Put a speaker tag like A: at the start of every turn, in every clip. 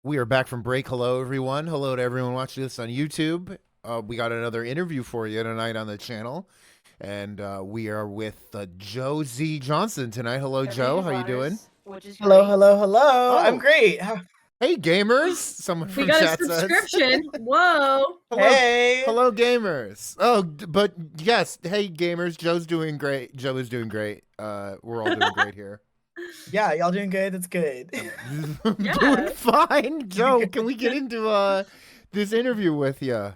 A: We are back from break. Hello, everyone. Hello to everyone watching this on YouTube. We got another interview for you tonight on the channel, and we are with Joe Z. Johnson tonight. Hello, Joe. How you doing?
B: Hello, hello, hello. I'm
A: Oh.
B: great.
A: Hey, gamers. Someone
C: We
A: from
C: got a
A: chat says.
C: subscription. Whoa.
A: Hello,
B: Hey.
A: hello, gamers. Oh, but yes, hey, gamers. Joe's doing great. Joe is doing great. We're all doing great here.
B: Yeah, y'all doing good? That's good.
A: I'm doing fine. Joe, can we get into this interview with you?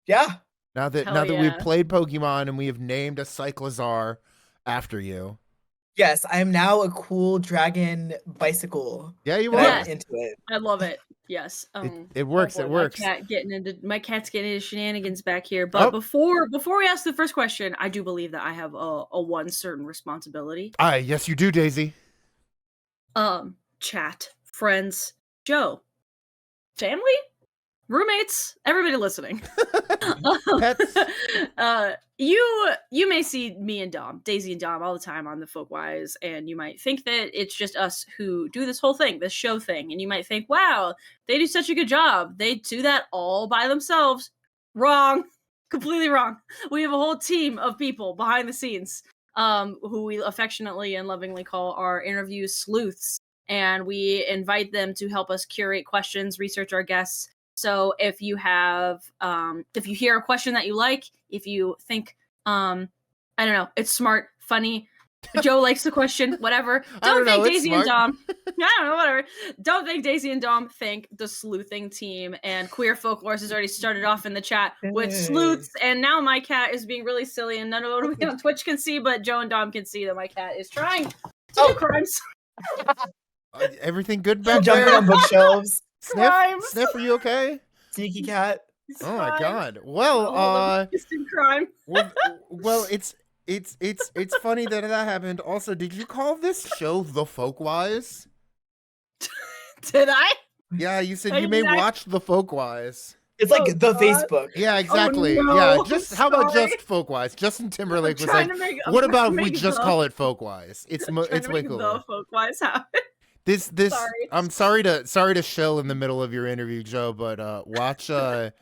B: Yeah.
A: Now that we've played Pokemon and we have named a Cyclizar after you.
B: Yes, I am now a cool dragon bicycle.
A: Yeah, you are.
C: Yes.
B: Into it.
C: I love it. Yes.
A: It works.
C: Oh boy,
A: it works.
C: My cat's getting into shenanigans back here. But before we ask the first question, I do believe that I have a one certain responsibility.
A: Yes, you do, Daisy.
C: Chat, friends, Joe, family, roommates, everybody listening.
A: Pets.
C: You may see me and Daisy and Dom all the time on the Folkwise, and you might think that it's just us who do this whole thing, this show thing, and you might think, wow, they do such a good job. They do that all by themselves. Wrong. Completely wrong. We have a whole team of people behind the scenes, who we affectionately and lovingly call our interview sleuths, and we invite them to help us curate questions, research our guests. So if you have, if you hear a question that you like, if you think, I don't know, it's smart, funny, Joe likes the question, whatever. Don't think Daisy and Dom. I don't know, whatever. Don't think Daisy and Dom think the sleuthing team and Queer Folklore has already started off in the chat with sleuths. And now my cat is being really silly, and none of what on Twitch can see, but Joe and Dom can see that my cat is trying to do crimes.
A: Everything good back
B: there?
A: Jumping
B: on bookshelves.
A: Sniff, are you okay?
B: Sneaky cat.
A: Oh my god. Well,
C: crime.
A: well, it's funny that happened. Also, did you call this show The Folkwise?
C: Did I?
A: Yeah, you said you may watch The Folkwise.
B: It's like the Facebook.
A: Yeah, exactly.
C: Oh, no.
A: Yeah, how about just Folkwise? Justin Timberlake was like, "What about we just call it Folkwise?" It's way cooler.
C: The Folkwise happen.
A: This I'm sorry to shill in the middle of your interview, Joe, but watch our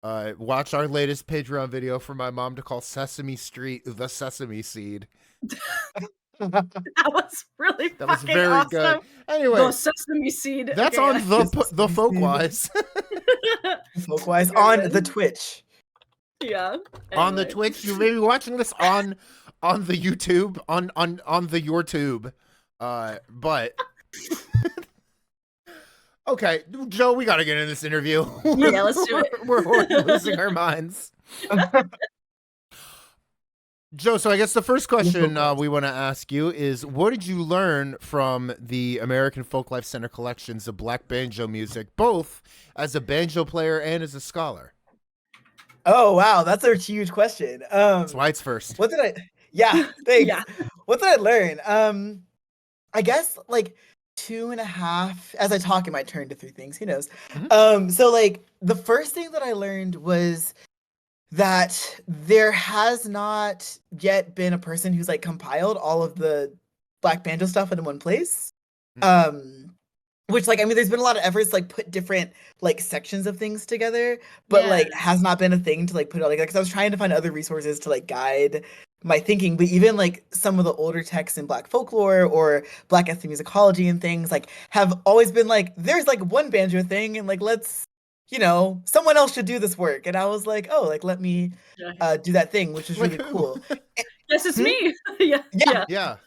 A: latest Patreon video for my mom to call Sesame Street the Sesame Seed.
C: That was really
A: very
C: awesome.
A: Good. Anyway,
C: the Sesame Seed.
A: That's on the Folkwise.
B: Folkwise on the Twitch.
C: Yeah. Anyway.
A: On the Twitch, you may be watching this on the YouTube on the YouTube, but. Okay, Joe, we gotta get in this interview.
C: Yeah, let's do it.
A: We're losing our minds. Joe, so I guess the first question we want to ask you is, what did you learn from the American Folklife Center collections of Black banjo music, both as a banjo player and as a scholar?
B: Oh, wow, that's a huge question.
A: That's why it's first.
B: What did I... Yeah, thanks. Yeah. What did I learn? I guess, like, 2.5, as I talk, it might turn to 3 things, who knows. Mm-hmm. So like the first thing that I learned was that there has not yet been a person who's like compiled all of the Black banjo stuff in one place. Mm-hmm. Which, like, I mean, there's been a lot of efforts to like put different like sections of things together, but like has not been a thing to like put it all together, because I was trying to find other resources to like guide my thinking. But even like some of the older texts in Black folklore or Black ethnomusicology and things like have always been like, there's like one banjo thing, and like, let's, you know, someone else should do this work. And I was like, oh, like, let me do that thing, which is really cool.
C: Yes, it's me.
A: Yeah.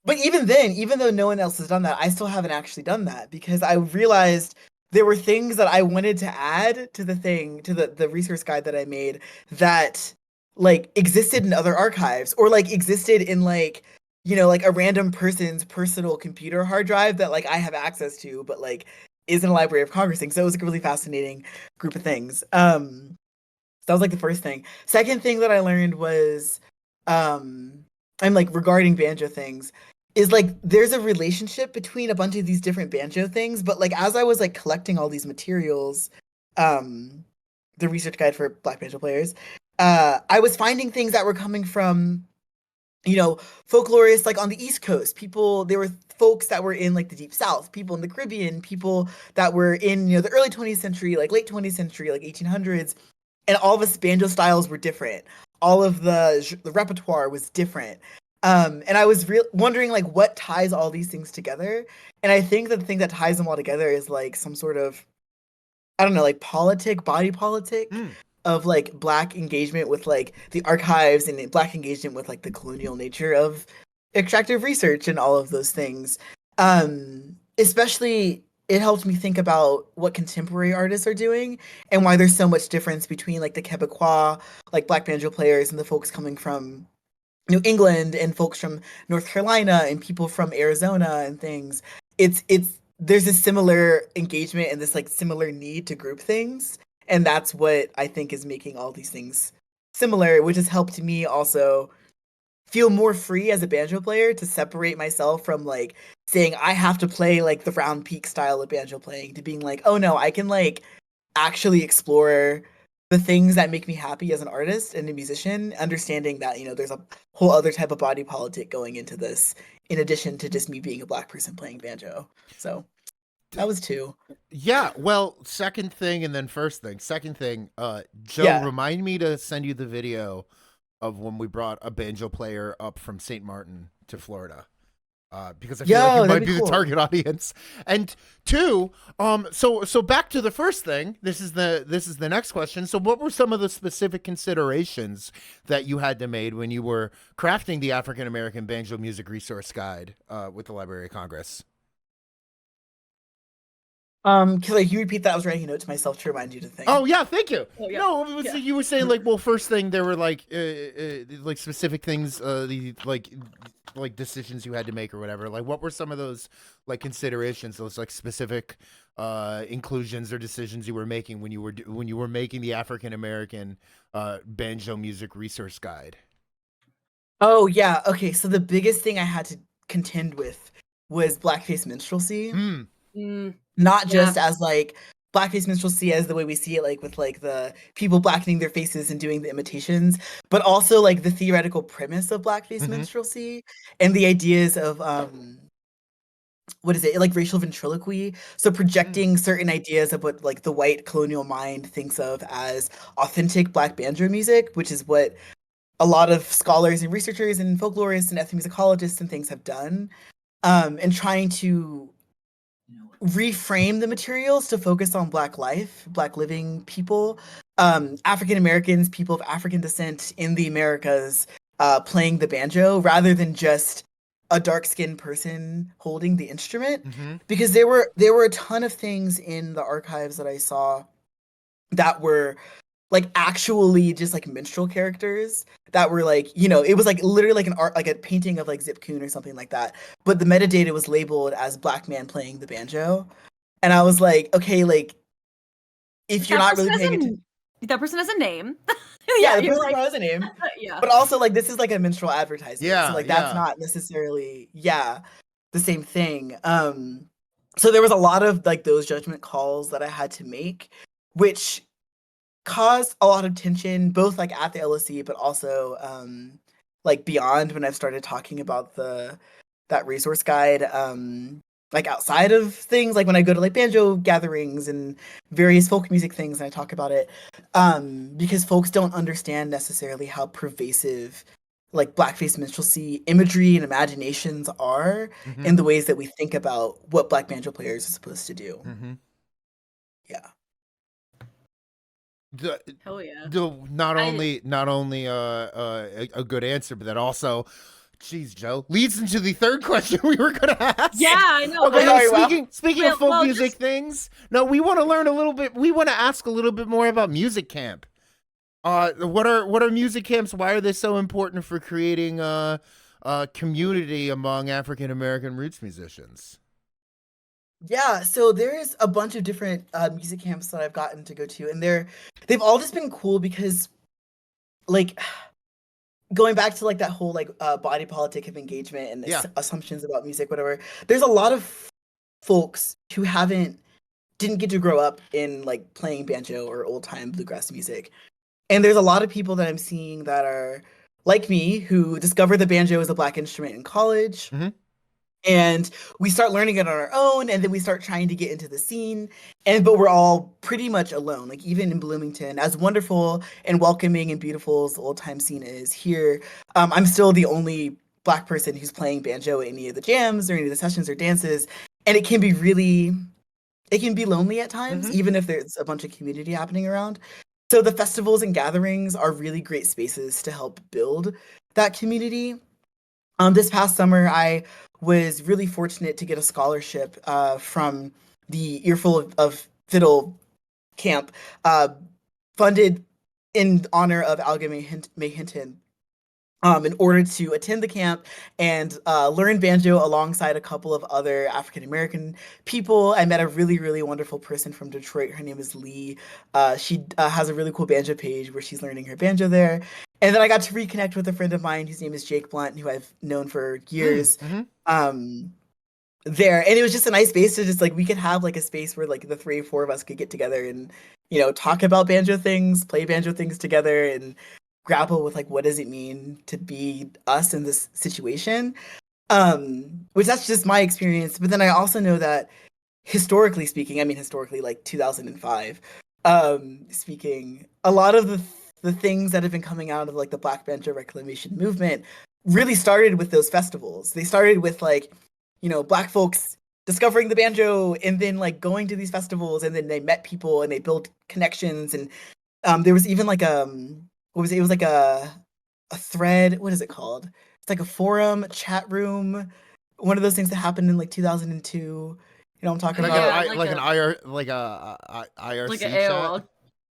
B: But even then, even though no one else has done that, I still haven't actually done that, because I realized there were things that I wanted to add to the thing, to the resource guide that I made, that like existed in other archives, or like existed in like, you know, like a random person's personal computer hard drive that like I have access to, but like is in a Library of Congress thing. So it was like a really fascinating group of things. So that was like the first thing. Second thing that I learned was, I'm like regarding banjo things, is like there's a relationship between a bunch of these different banjo things, but like as I was like collecting all these materials, the research guide for Black banjo players, I was finding things that were coming from you know, folklorists like on the East Coast, there were folks that were in like the Deep South, people in the Caribbean, people that were in, the early 20th century, like late 20th century, like 1800s, and all of us banjo styles were different. All of the repertoire was different. And I was wondering like what ties all these things together. And I think that the thing that ties them all together is like some sort of, I don't know, like body politic of like Black engagement with like the archives and Black engagement with like the colonial nature of extractive research and all of those things. Especially, it helped me think about what contemporary artists are doing and why there's so much difference between like the Quebecois, like Black banjo players, and the folks coming from New England and folks from North Carolina and people from Arizona and things. It's there's a similar engagement and this like similar need to group things. And that's what I think is making all these things similar, which has helped me also feel more free as a banjo player to separate myself from like saying I have to play like the round peak style of banjo playing to being like, oh no, I can like actually explore the things that make me happy as an artist and a musician, understanding that, there's a whole other type of body politic going into this, in addition to just me being a Black person playing banjo. So that was two.
A: Yeah, well, second thing and then first thing. Second thing, Joe, remind me to send you the video of when we brought a banjo player up from St. Martin to Florida. Because I feel like you might be the target audience. And two, so back to the first thing. This is the next question. So what were some of the specific considerations that you had to make when you were crafting the African American Banjo Music Resource Guide with the Library of Congress?
B: Can like you repeat that? I was writing a note to myself to remind you to think.
A: Oh yeah, thank you.
C: Oh, yeah.
A: No, it was, you were saying like, well, first thing there were like specific things, the like decisions you had to make or whatever. Like, what were some of those like considerations, those like specific inclusions or decisions you were making when you were making the African American Banjo Music Resource Guide?
B: Oh yeah, okay. So the biggest thing I had to contend with was blackface minstrelsy. Not just as like blackface minstrelsy as the way we see it, like with like the people blackening their faces and doing the imitations, but also like the theoretical premise of blackface minstrelsy and the ideas of what is it, like racial ventriloquy, so projecting certain ideas of what like the white colonial mind thinks of as authentic Black banjo music, which is what a lot of scholars and researchers and folklorists and ethnomusicologists and things have done, and trying to reframe the materials to focus on Black life, Black living people, African Americans, people of African descent in the Americas, playing the banjo rather than just a dark-skinned person holding the instrument. Because there were a ton of things in the archives that I saw that were like actually just like minstrel characters that were like, it was like literally like an art, like a painting of like Zip Coon or something like that. But the metadata was labeled as Black man playing the banjo. And I was like, okay, like if you're not really paying attention.
C: That person has a name.
B: Yeah, the person has a name.
C: Yeah.
B: But also like this is like a minstrel advertisement.
A: Yeah.
B: So like that's not necessarily, the same thing. So there was a lot of like those judgment calls that I had to make, which caused a lot of tension, both like at the LSE, but also like beyond when I've started talking about that resource guide, like outside of things, like when I go to like banjo gatherings and various folk music things and I talk about it, because folks don't understand necessarily how pervasive like blackface minstrelsy imagery and imaginations are in the ways that we think about what Black banjo players are supposed to do. Yeah.
C: Hell yeah.
A: Not only a good answer, but that also, geez, Joe, leads into the third question we were going to ask.
C: Yeah, I know.
A: Okay, speaking of folk music things, no, we want to learn a little bit. We want to ask a little bit more about music camp. What are music camps? Why are they so important for creating a community among African American roots musicians?
B: Yeah, so there's a bunch of different music camps that I've gotten to go to, and they've all just been cool because, like, going back to like that whole like body politic of engagement and assumptions about music, whatever. There's a lot of folks who didn't get to grow up in like playing banjo or old time bluegrass music, and there's a lot of people that I'm seeing that are like me, who discovered the banjo as a Black instrument in college. And we start learning it on our own, and then we start trying to get into the scene. But we're all pretty much alone. Like, even in Bloomington, as wonderful and welcoming and beautiful as the old time scene is here, I'm still the only Black person who's playing banjo at any of the jams or any of the sessions or dances. And it can be lonely at times, even if there's a bunch of community happening around. So the festivals and gatherings are really great spaces to help build that community. This past summer, I was really fortunate to get a scholarship from the Earful of Fiddle camp, funded in honor of Alga May Hinton, in order to attend the camp and learn banjo alongside a couple of other African American people. I met a really, really wonderful person from Detroit. Her name is Lee. She has a really cool banjo page where she's learning her banjo there. And then I got to reconnect with a friend of mine whose name is Jake Blount, who I've known for years. There, and it was just a nice space to just like, we could have like a space where like the 3 or 4 of us could get together and, you know, talk about banjo things, play banjo things together, and grapple with like, what does it mean to be us in this situation. Which that's just my experience. But then I also know that historically speaking, like 2005 speaking, a lot of the things that have been coming out of like the Black banjo reclamation movement really started with those festivals. They started with like, you know, Black folks discovering the banjo and then like going to these festivals, and then they met people and they built connections. And there was even like it was like a thread, what is it called? It's like a forum, chat room, one of those things that happened in like 2002. You know what I'm talking about?
A: Like an IRC
C: like an
A: chat?
C: AOL.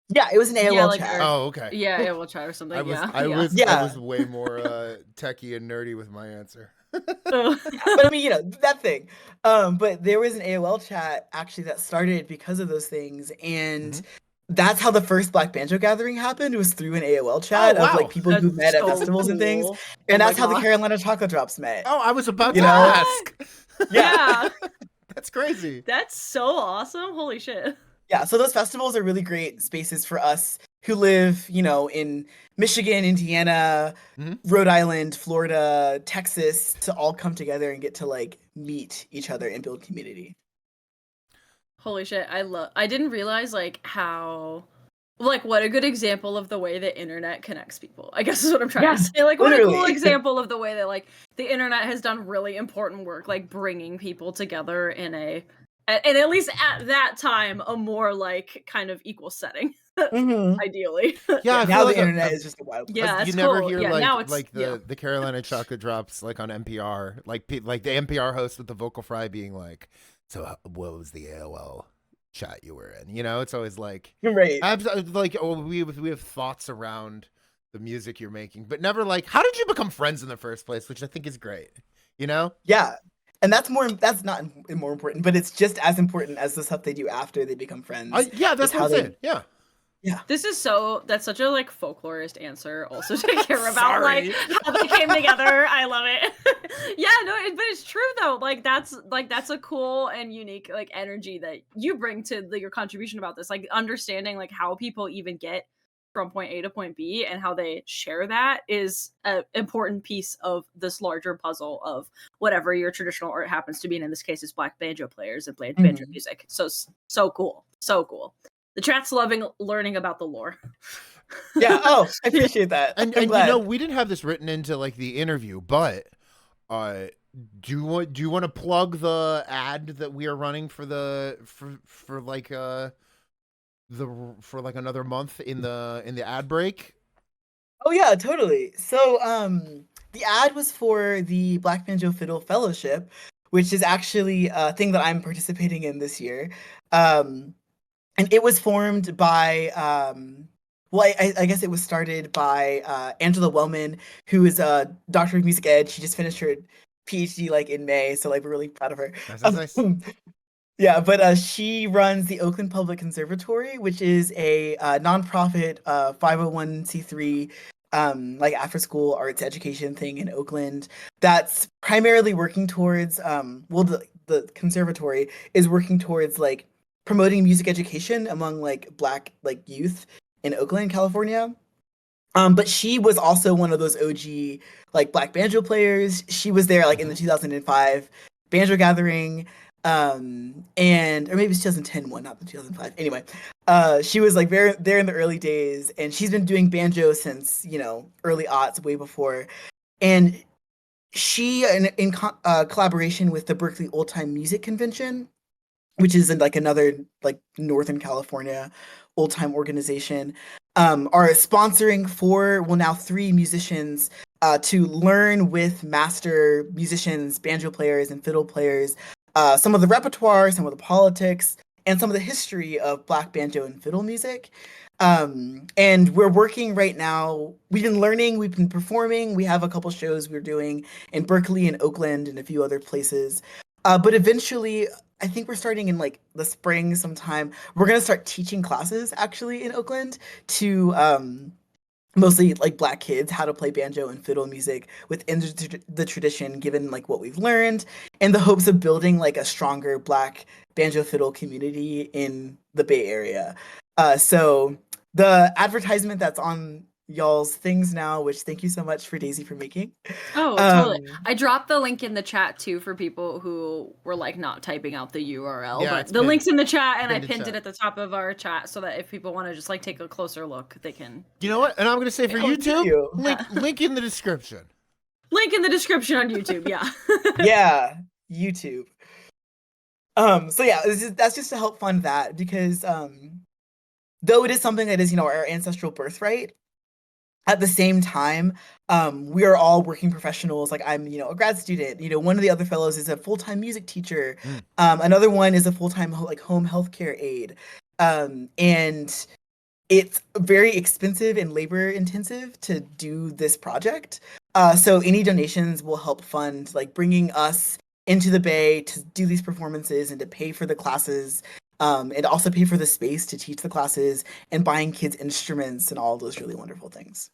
B: Yeah, it was an AOL chat.
A: Oh, okay.
C: Yeah, AOL chat or something.
A: I was way more techie and nerdy with my answer.
B: But I mean, you know, that thing. But there was an AOL chat actually that started because of those things, and that's how the first Black banjo gathering happened. It was through an AOL chat of like people who met at festivals and things, and that's how the Carolina Chocolate Drops met.
A: Oh, I was about to ask.
B: Yeah.
A: That's crazy.
C: That's so awesome. Holy shit.
B: Yeah, so those festivals are really great spaces for us who live, you know, in Michigan, Indiana, Rhode Island, Florida, Texas, to all come together and get to like meet each other and build community.
C: Holy shit, I didn't realize like how, like, what a good example of the way the internet connects people, I guess is what I'm trying to say. Like, what a cool example of the way that like the internet has done really important work, like bringing people together in and at least at that time, a more like kind of equal setting, ideally.
B: Yeah, now the internet is just a wild place.
C: Yeah,
A: you never hear the Carolina Chocolate Drops like on NPR, like the NPR host with the vocal fry being like, "So what was the AOL chat you were in?" You know, it's always like,
B: right,
A: like, oh, we have thoughts around the music you're making, but never like, how did you become friends in the first place? Which I think is great. You know? Yeah.
B: And that's not more important, but it's just as important as the stuff they do after they become friends.
A: That's what I'm saying. Yeah.
C: That's such a like folklorist answer also to care about like how they came together. I love it. But it's true though. Like that's a cool and unique like energy that you bring to your contribution about this. Like understanding like how people even get from point A to point B and how they share that is an important piece of this larger puzzle of whatever your traditional art happens to be. And in this case, it's Black banjo players and banjo music. So cool. So cool. The chat's loving learning about the lore.
B: Yeah. Oh, I appreciate that.
A: And you know, we didn't have this written into like the interview, but do you want to plug the ad that we are running for another month in the ad break?
B: Oh yeah, totally. So the ad was for the Black Banjo Fiddle Fellowship, which is actually a thing that I'm participating in this year. And it was formed by I guess it was started by Angela Wellman, who is a doctor of music ed. She just finished her PhD like in May, so like we're really proud of her.
A: That's nice.
B: Yeah, but she runs the Oakland Public Conservatory, which is a nonprofit 501c3 like after school arts education thing in Oakland that's primarily working towards the conservatory is working towards like promoting music education among like Black like youth in Oakland, California. But she was also one of those OG like black banjo players. She was there like in the 2005 banjo gathering, and or maybe it's 2010 one, not the 2005. Anyway, she was like there in the early days, and she's been doing banjo since early aughts, way before. And she, in collaboration with the Berkeley Old Time Music Convention, which is in like another like Northern California old time organization, are sponsoring now 3 musicians to learn with master musicians, banjo players, and fiddle players, some of the repertoire, some of the politics, and some of the history of Black banjo and fiddle music. And we're working right now. We've been learning, we've been performing. We have a couple shows we're doing in Berkeley and Oakland and a few other places. But eventually, I think we're starting in like the spring sometime. We're gonna start teaching classes actually in Oakland to mostly like Black kids how to play banjo and fiddle music within the tradition, given like what we've learned, in the hopes of building like a stronger Black banjo fiddle community in the Bay Area. So the advertisement that's on y'all's things now, which thank you so much for Daisy for making.
C: Oh, totally. I dropped the link in the chat too for people who were like not typing out the URL,
A: Yeah,
C: but the link's in the chat, and I
A: pinned in
C: pinned
A: chat.
C: it at the top of our chat so that if people want to just like take a closer look, they can.
A: You know what? And I'm gonna say for YouTube,
B: you.
A: link in the description.
C: Link in the description on YouTube. Yeah.
B: Yeah, YouTube. So yeah, that's just to help fund that, because though it is something that is our ancestral birthright, at the same time, we are all working professionals. Like I'm, a grad student. One of the other fellows is a full-time music teacher. Another one is a full-time home healthcare aide. And it's very expensive and labor intensive to do this project. So any donations will help fund like bringing us into the Bay to do these performances and to pay for the classes, and also pay for the space to teach the classes, and buying kids instruments and all those really wonderful things.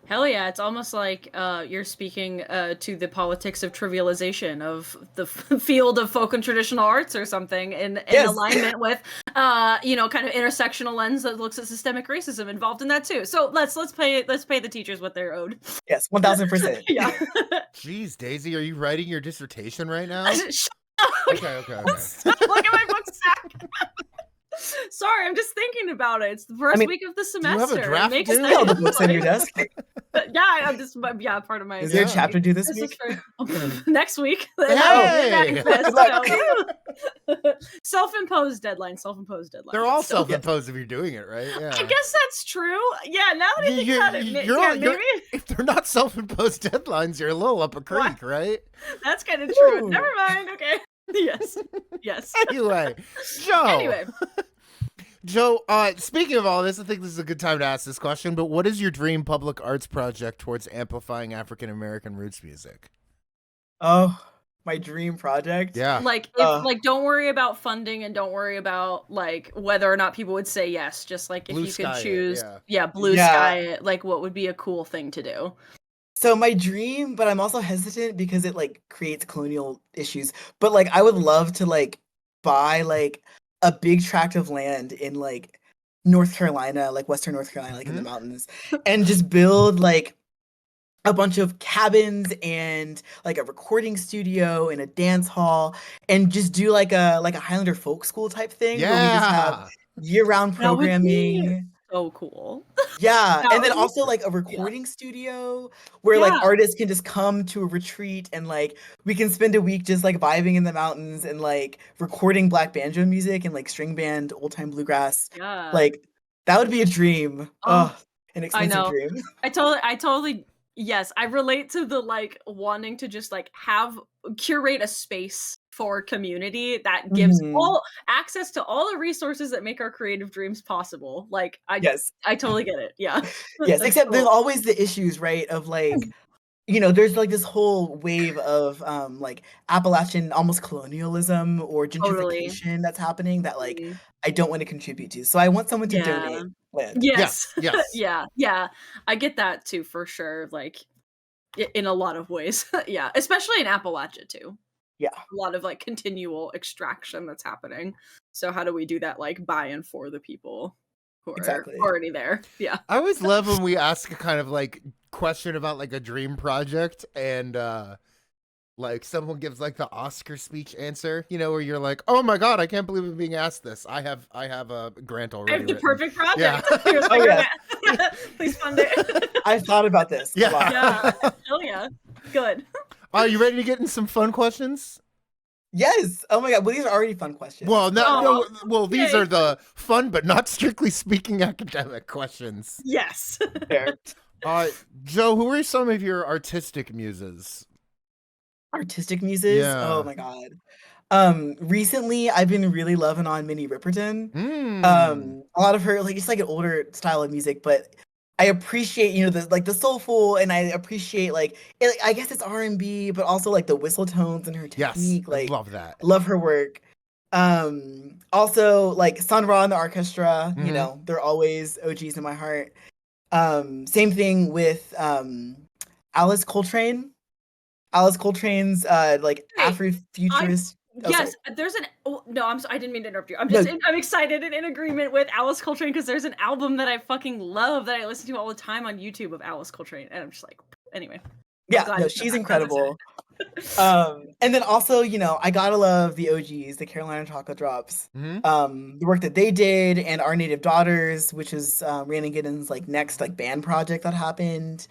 C: Hell yeah, it's almost like you're speaking to the politics of trivialization of the field of folk and traditional arts or something, in alignment with kind of intersectional lens that looks at systemic racism involved in that too. So let's pay the teachers what they're owed.
B: Yes, 1000%.
C: Yeah.
A: Jeez, Daisy, are you writing your dissertation right now? Okay.
C: Look at my book stack. Sorry, I'm just thinking about it. It's the first week of the semester.
A: Do you have a draft?
B: It makes sense. All the books on your desk.
C: I'm just part of my.
B: Is there a chapter due this week?
C: Next week.
A: Hey!
C: Self-imposed deadline.
A: They're all self-imposed if you're doing it, right? Yeah.
C: I guess that's true. Yeah, now that I think about it, maybe
A: if they're not self-imposed deadlines, you're a little up a creek, right?
C: That's kind of true. Ooh. Never mind. Okay. Yes.
A: Anyway, Joe, speaking of all this, I think this is a good time to ask this question, but what is your dream public arts project towards amplifying African American roots music?
B: Oh, my dream project?
A: Yeah.
C: Don't worry about funding, and don't worry about like whether or not people would say yes. Just like if you could choose, blue sky it, like what would be a cool thing to do.
B: So my dream, but I'm also hesitant because it like creates colonial issues. But like I would love to like buy like a big tract of land in like North Carolina, like Western North Carolina, like in the mountains, and just build like a bunch of cabins and like a recording studio and a dance hall, and just do like a Highlander folk school type thing where we just have year-round programming.
C: So cool.
B: Yeah, and then also like a recording studio where like artists can just come to a retreat, and like we can spend a week just like vibing in the mountains and like recording Black banjo music and like string band old time bluegrass.
C: Yeah.
B: Like that would be a dream. An expensive dream.
C: I totally yes, I relate to the like wanting to just like curate a space for community that gives all access to all the resources that make our creative dreams possible. Like I totally get it. Yeah.
B: Yes, except there's always the issues, right? Of like, there's like this whole wave of like Appalachian almost colonialism or gentrification that's happening that like I don't want to contribute to. So I want someone to donate land.
C: Yes. Yeah. I get that too, for sure. Like in a lot of ways. Yeah. Especially in Appalachia too.
B: Yeah.
C: A lot of like continual extraction that's happening. So how do we do that like by and for the people who are
B: Exactly.
C: already there. Yeah.
A: I always love when we ask a kind of like question about like a dream project and like someone gives like the Oscar speech answer, you know, where you're like, "Oh my god, I can't believe I'm being asked this. I have a grant already."
C: I have the
A: written."
C: perfect project.
A: Yeah.
C: Here's my grant. Please fund it.
B: I thought about this a lot.
C: Yeah. Hell yeah. Good.
A: Are you ready to get in some fun questions?
B: Yes. Oh my god. Well, these are already fun questions.
A: Well, no,
C: Oh,
A: well, these
C: yay.
A: are the fun, but not strictly speaking academic questions.
C: Yes.
B: Fair.
A: Joe, who are some of your artistic muses?
B: Artistic muses.
A: Yeah.
B: Oh my god. Recently I've been really loving on Minnie Riperton.
A: Mm.
B: A lot of her, like, it's like an older style of music, but I appreciate, you know, the soulful, and I appreciate I guess it's R&B, but also like the whistle tones and her
A: Yes,
B: technique.
A: I
B: Like,
A: love that.
B: love her work. Also like Sun Ra and the orchestra, you
A: Mhm.
B: know, they're always OGs in my heart. Same thing with Alice Coltrane. Alice Coltrane's like
C: Hey,
B: Afrofuturist. Oh,
C: Yes,
B: sorry.
C: there's an. Oh, no, I didn't mean to interrupt you. I'm
B: No.
C: just. I'm excited and in agreement with Alice Coltrane because there's an album that I fucking love that I listen to all the time on YouTube of Alice Coltrane, and I'm just like, anyway.
B: Yeah,
C: glad
B: no,
C: you said
B: she's
C: that.
B: incredible. And then also, you know, I gotta love the OGs, the Carolina Chocolate Drops.
A: Mhm.
B: The work that they did, and Our Native Daughters, which is Rhiannon Giddens' like next like band project that happened.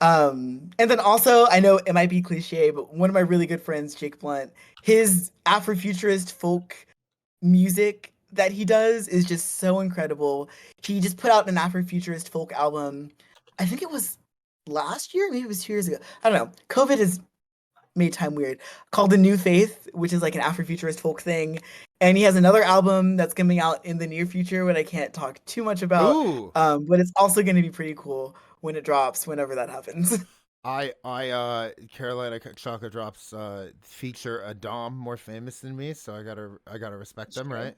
B: And then also, I know it might be cliche, but one of my really good friends, Jake Blount, his Afrofuturist folk music that he does is just so incredible. He just put out an Afrofuturist folk album. I think it was last year, maybe it was 2 years ago. I don't know. COVID has made time weird. Called The New Faith, which is like an Afrofuturist folk thing. And he has another album that's coming out in the near future, what I can't talk too much about.
A: Ooh.
B: But it's also going to be pretty cool when it drops, whenever that happens.
A: Carolina Chocolate Drops feature a Dom more famous than me, so I gotta respect them, right?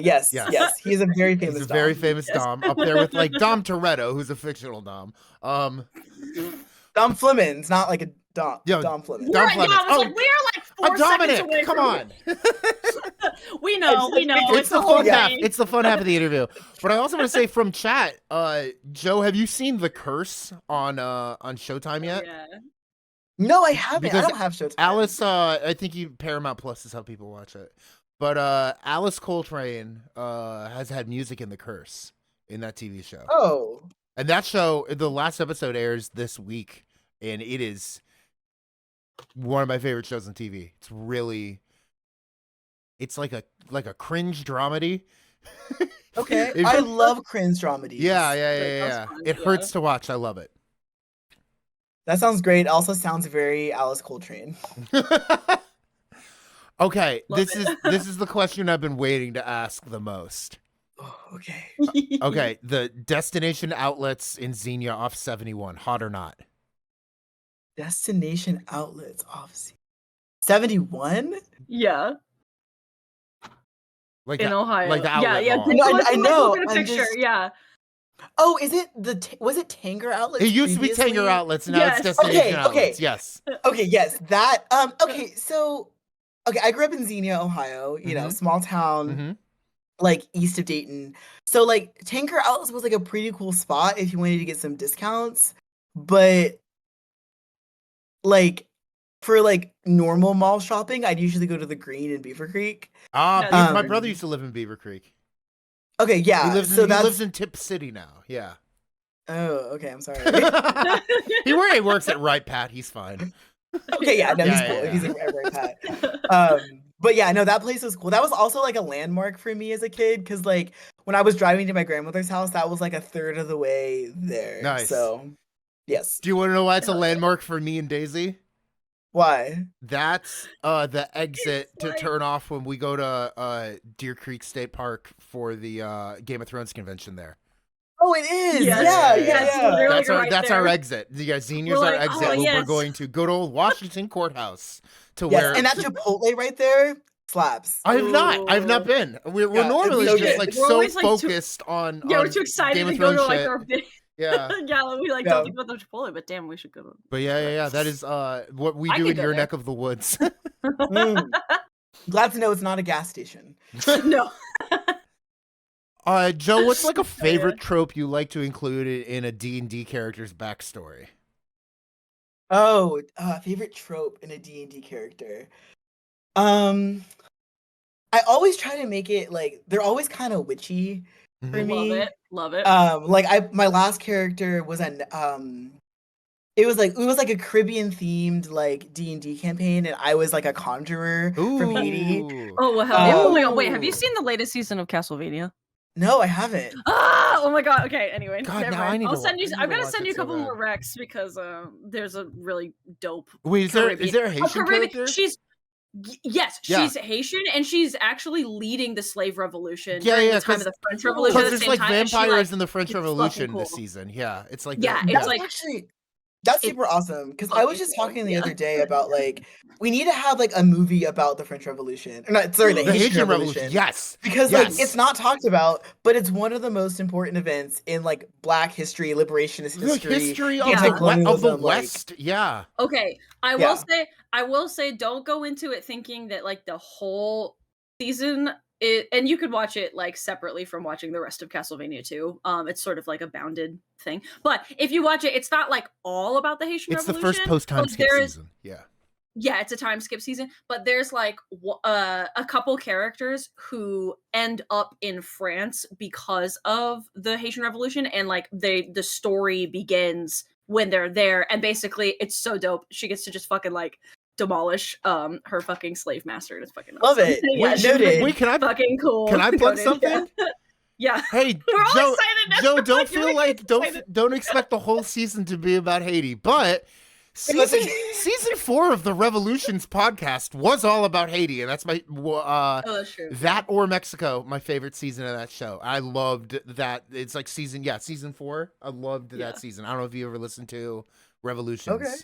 B: Yes,
A: Yes.
B: yes. He is a very famous
A: He's a very
B: Dom.
A: famous
C: Yes.
A: Dom, up there with like Dom Toretto, who's a fictional Dom.
B: Dom Flemons, not like a Dom.
A: Yo,
B: Dom Flemons.
A: Dom
C: Yeah, I was
A: Flemons.
C: like, we are like 4
A: a
C: seconds
A: Dominic,
C: away
A: come
C: from
A: on.
C: We know.
A: It's the
C: whole
A: fun half.
C: thing.
A: It's the fun half of the interview. But I also want to say from chat, Joe, have you seen The Curse on Showtime yet?
C: Yeah.
B: No, I haven't.
A: Because
B: I don't have Showtime.
A: Alice, I think Paramount Plus is how people watch it. But Alice Coltrane has had music in The Curse in that TV show.
B: Oh.
A: And that show, the last episode airs this week, and it is one of my favorite shows on TV. It's really, it's like a cringe dramedy.
B: Okay.
A: It-
B: I love cringe dramedies.
A: Yeah.
C: fun,
A: It
C: yeah.
A: hurts to watch. I love it.
B: That sounds great. Also sounds very Alice Coltrane.
A: Okay,
C: Love
A: this is the question I've been waiting to ask the most.
B: Oh, okay.
A: Okay, the destination outlets in Xenia off 71, hot or not?
B: Destination outlets off 71?
A: Like
C: Yeah. In
A: the,
C: Ohio.
A: like the outlet
C: yeah.
A: mall.
B: No, I know,
C: Look at a
B: I'm
C: picture.
B: just-
C: Yeah.
B: Oh, is it was it Tanger outlets?
A: It used to be
B: previously?
A: Tanger outlets, and now
C: Yes.
A: it's destination
B: Okay,
A: outlets.
B: okay.
A: Yes.
B: Okay, yes, that okay, so okay, I grew up in Xenia, Ohio, you know,
A: Mhm.
B: small town,
A: Mm-hmm.
B: like east of Dayton. So like Tanger outlets was like a pretty cool spot if you wanted to get some discounts, but like for like normal mall shopping, I'd usually go to the Green in Beaver Creek.
C: Yeah,
A: My brother used to live in Beaver Creek.
B: Okay, yeah.
A: He lives in Tip City now. Yeah.
B: Oh, okay, I'm sorry.
A: He works at Right Pat. He's fine.
B: Okay, yeah, no, he's
A: Yeah,
B: cool.
A: yeah,
B: If he's
A: yeah.
B: a right Pat. But yeah, no, that place was cool. That was also like a landmark for me as a kid, because like when I was driving to my grandmother's house, that was like a third of the way there.
A: Nice.
B: So, yes.
A: Do you want to know why it's a landmark for me and Daisy?
B: Why?
A: That's the exit to
C: like-
A: turn off when we go to Deer Creek State Park for the Game of Thrones convention there.
B: Oh, it is.
C: Yes,
B: Yeah,
C: yes,
B: yeah.
C: literally.
A: That's our
C: right
A: that's our
C: there.
A: exit. Yeah, Xenia's
C: We're
A: our
C: like,
A: exit.
C: oh,
A: We're
C: yes.
A: going to good old Washington Courthouse to
B: Yes,
A: where
B: and that Chipotle right there slaps.
A: I have not
C: Ooh.
A: been. We're
B: Yeah,
A: normally
B: it's so
A: just
B: good.
A: like
C: We're
A: so
C: always, like, too-
A: focused on
C: Yeah,
A: on
C: we're too excited
A: Game
C: to
A: of
C: go to
A: Thrones
C: like
A: shit.
C: our big.
A: Yeah.
C: Yeah, we like
B: Yeah.
C: don't think about the Chipotle, but damn, we should go.
A: But yeah. That is what we
C: I
A: do
C: could
A: in
C: go
A: your
C: there.
A: neck of the woods.
B: Mm. Glad to know it's not a gas station.
C: No.
A: Joe, what's like a
C: Yeah.
A: favorite trope you like to include in a D&D character's backstory?
B: Oh, favorite trope in a D&D character. Um, I always try to make it like they're always kind of witchy for
A: Mhm.
B: me.
C: Love it.
B: Like my last character was it was like a Caribbean themed like D&D campaign, and I was like a conjurer from Haiti.
A: Ooh.
C: Oh well, hell yeah. Oh my god,
A: Ooh.
C: wait, have you seen the latest season of Castlevania?
B: No, I haven't.
C: Ah, oh my god. Okay. Anyway,
A: God,
C: never
A: now I
C: mind.
A: need
C: I'll
A: to
C: send you.
A: I need
C: I'm
A: to
C: gonna
A: watch
C: send
A: it
C: you a
A: so
C: couple more
A: bad.
C: recs because there's a really dope.
A: Wait, is
C: Caribbean.
A: there a Haitian
C: Caribbean.
A: character?
C: Yes,
A: Yeah.
C: she's Haitian and she's actually leading the slave revolution
A: Yeah,
C: during
A: yeah,
C: the time of
A: 'cause-
C: the French Revolution at
A: Because
C: the
A: there's
C: same
A: like
C: time. and she,
A: vampires in the French
C: it's fucking
A: Revolution this
C: cool.
A: season. Yeah, it's like
C: Yeah,
A: the-
C: it's
B: That's
C: like
B: actually that's
C: it's
B: super awesome because I was
C: fucking
B: just
C: cool,
B: talking the
C: yeah.
B: other day about like we need to have like a movie about the French Revolution. Or not, sorry, the
A: the
B: Haitian
A: Haitian
B: Revolution.
A: Yes.
B: Because like
A: Yes.
B: it's not talked about, but it's one of the most important events in like Black history, liberationist
A: The
B: history,
A: history of,
C: Yeah.
A: of the
B: anti-colonialism, like
A: West. Yeah.
C: Okay, I
B: Yeah.
C: will say, don't go into it thinking that like the whole season and you could watch it like separately from watching the rest of Castlevania too. It's sort of like a bounded thing. But if you watch it, it's not like all about the Haitian
A: It's the
C: Revolution.
A: first post-time
C: but
A: skip
C: there is-
A: season. Yeah.
C: Yeah, it's a time skip season, but there's like a couple characters who end up in France because of the Haitian Revolution, and like the story begins when they're there, and basically it's so dope. She gets to just fucking like demolish her fucking slave master. It's fucking
B: Love
C: awesome.
B: it.
C: Yeah, she's
B: Noted.
A: Wait, can I
C: fucking cool.
A: can I plug
C: Noted,
A: something?
C: Yeah.
A: Hey,
C: We're all
A: Joe,
C: excited now.
A: Joe, don't
C: You're
A: feel
C: making
A: like
C: us excited.
A: don't expect the whole season to be about Haiti, but
B: Unless
A: season 4 of the Revolutions podcast was all about Haiti, and that's my
C: Oh, that's true.
A: that or Mexico, my favorite season of that show. I loved that. It's like season 4. I loved
C: Yeah.
A: that season. I don't know if you ever listened to Revolutions.
B: Okay.